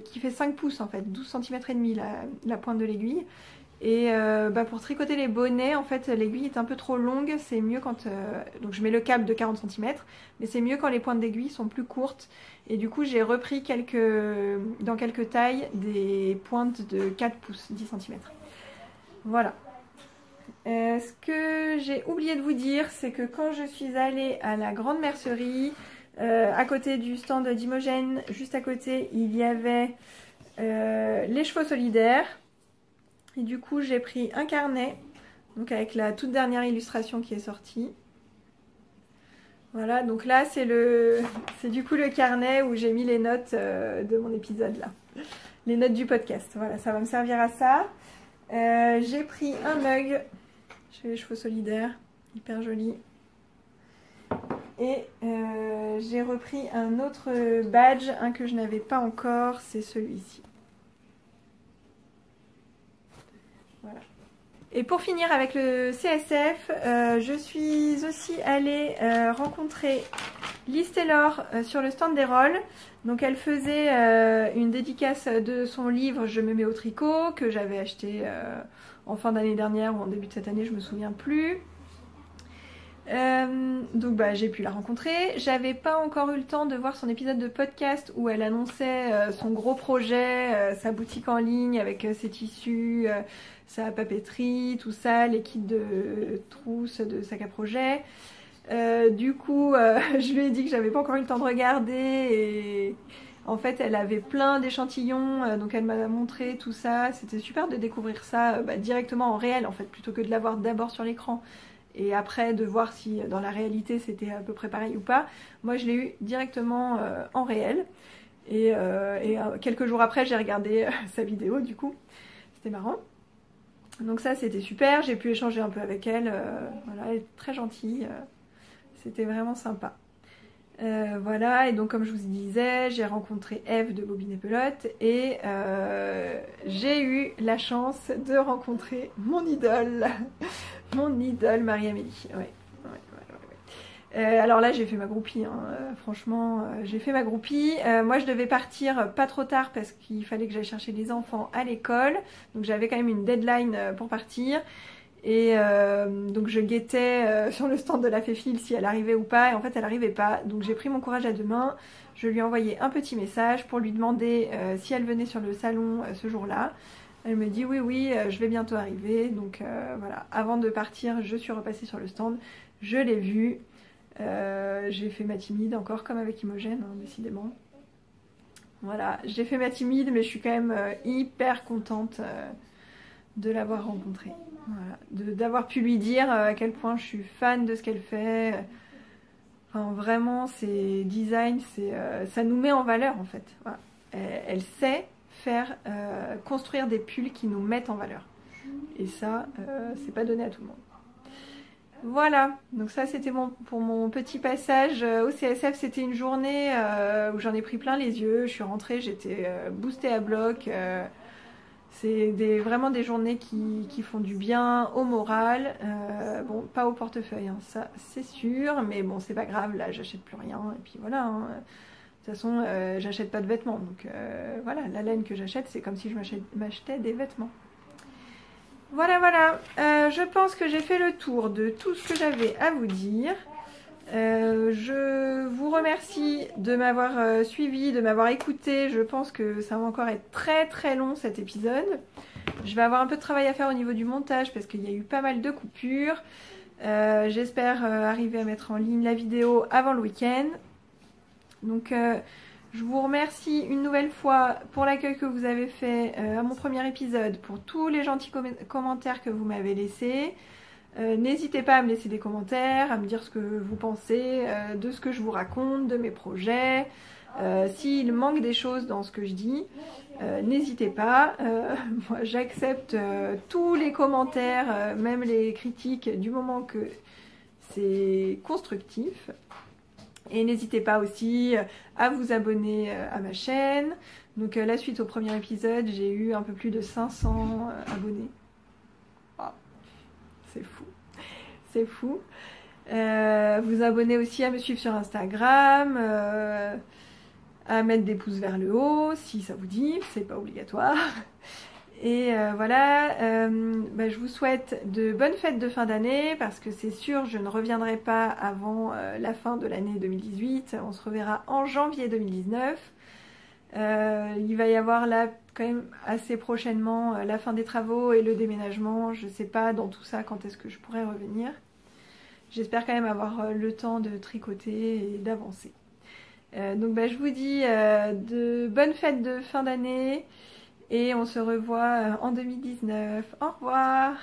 qui fait 5 pouces en fait, 12 cm et demi la pointe de l'aiguille. Et pour tricoter les bonnets, en fait l'aiguille est un peu trop longue, c'est mieux quand... donc je mets le câble de 40 cm, mais c'est mieux quand les pointes d'aiguille sont plus courtes. Et du coup j'ai repris dans quelques tailles des pointes de 4 pouces, 10 cm. Voilà. Ce que j'ai oublié de vous dire, c'est que quand je suis allée à la grande mercerie, à côté du stand d'Imogène, juste à côté, il y avait les chevaux solidaires. Et du coup, j'ai pris un carnet, donc avec la toute dernière illustration qui est sortie. Voilà, donc là, c'est du coup le carnet où j'ai mis les notes de mon épisode là. Les notes du podcast. Voilà, ça va me servir à ça. J'ai pris un mug chez les chevaux solidaires, hyper joli. Et j'ai repris un autre badge, un que je n'avais pas encore, c'est celui-ci. Voilà. Et pour finir avec le CSF, je suis aussi allée rencontrer Liz Taylor sur le stand des Rolls. Donc elle faisait une dédicace de son livre Je me mets au tricot, que j'avais acheté en fin d'année dernière ou en début de cette année, je me souviens plus. Donc bah, j'ai pu la rencontrer. J'avais pas encore eu le temps de voir son épisode de podcast où elle annonçait son gros projet, sa boutique en ligne avec ses tissus, sa papeterie, tout ça, les kits de trousses, de sac à projet. Du coup, je lui ai dit que j'avais pas encore eu le temps de regarder et en fait elle avait plein d'échantillons, donc elle m'a montré tout ça. C'était super de découvrir ça directement en réel en fait, plutôt que de l'avoir d'abord sur l'écran et après de voir si dans la réalité c'était à peu près pareil ou pas. Moi je l'ai eu directement en réel et quelques jours après j'ai regardé sa vidéo, du coup c'était marrant. Donc ça c'était super, j'ai pu échanger un peu avec elle, voilà, elle est très gentille, c'était vraiment sympa. Voilà, et donc comme je vous disais, j'ai rencontré Eve de Bobine et Pelote et j'ai eu la chance de rencontrer mon idole, Marie-Amélie. Ouais. Alors là j'ai fait ma groupie, hein. Franchement j'ai fait ma groupie. Moi je devais partir pas trop tard parce qu'il fallait que j'aille chercher les enfants à l'école, donc j'avais quand même une deadline pour partir. Et donc je guettais sur le stand de la Féfile si elle arrivait ou pas, et en fait elle arrivait pas, donc j'ai pris mon courage à deux mains. Je lui ai envoyé un petit message pour lui demander si elle venait sur le salon ce jour-là. Elle me dit oui, je vais bientôt arriver. Donc voilà, avant de partir je suis repassée sur le stand, je l'ai vue, j'ai fait ma timide encore comme avec Imogène, hein, décidément. Voilà, j'ai fait ma timide mais je suis quand même hyper contente de l'avoir rencontrée. Voilà, d'avoir pu lui dire à quel point je suis fan de ce qu'elle fait. Enfin, vraiment, ses designs, ça nous met en valeur en fait. Voilà. Elle sait construire des pulls qui nous mettent en valeur. Et ça, c'est pas donné à tout le monde. Voilà, donc ça c'était pour mon petit passage au CSF. C'était une journée où j'en ai pris plein les yeux. Je suis rentrée, j'étais boostée à bloc. C'est vraiment des journées qui font du bien au moral. Bon, pas au portefeuille, hein, ça c'est sûr, mais bon, c'est pas grave, là j'achète plus rien, et puis voilà. Hein. De toute façon, j'achète pas de vêtements, donc voilà, la laine que j'achète, c'est comme si je m'achetais des vêtements. Voilà, voilà, je pense que j'ai fait le tour de tout ce que j'avais à vous dire. Je vous remercie de m'avoir suivi, de m'avoir écouté. Je pense que ça va encore être très très long cet épisode. Je vais avoir un peu de travail à faire au niveau du montage parce qu'il y a eu pas mal de coupures. J'espère arriver à mettre en ligne la vidéo avant le week-end. Donc je vous remercie une nouvelle fois pour l'accueil que vous avez fait à mon premier épisode, pour tous les gentils commentaires que vous m'avez laissés. N'hésitez pas à me laisser des commentaires, à me dire ce que vous pensez de ce que je vous raconte, de mes projets. S'il manque des choses dans ce que je dis, n'hésitez pas. Moi, j'accepte tous les commentaires, même les critiques, du moment que c'est constructif. Et n'hésitez pas aussi à vous abonner à ma chaîne. Donc la suite au premier épisode, j'ai eu un peu plus de 500 abonnés. C'est fou, c'est fou. Vous abonner aussi à me suivre sur Instagram, à mettre des pouces vers le haut si ça vous dit, c'est pas obligatoire. Et voilà, je vous souhaite de bonnes fêtes de fin d'année parce que c'est sûr, je ne reviendrai pas avant la fin de l'année 2018. On se reverra en janvier 2019. Il va y avoir là quand même assez prochainement la fin des travaux et le déménagement. Je sais pas dans tout ça quand est-ce que je pourrai revenir. J'espère quand même avoir le temps de tricoter et d'avancer. Donc je vous dis de bonnes fêtes de fin d'année et on se revoit en 2019. Au revoir.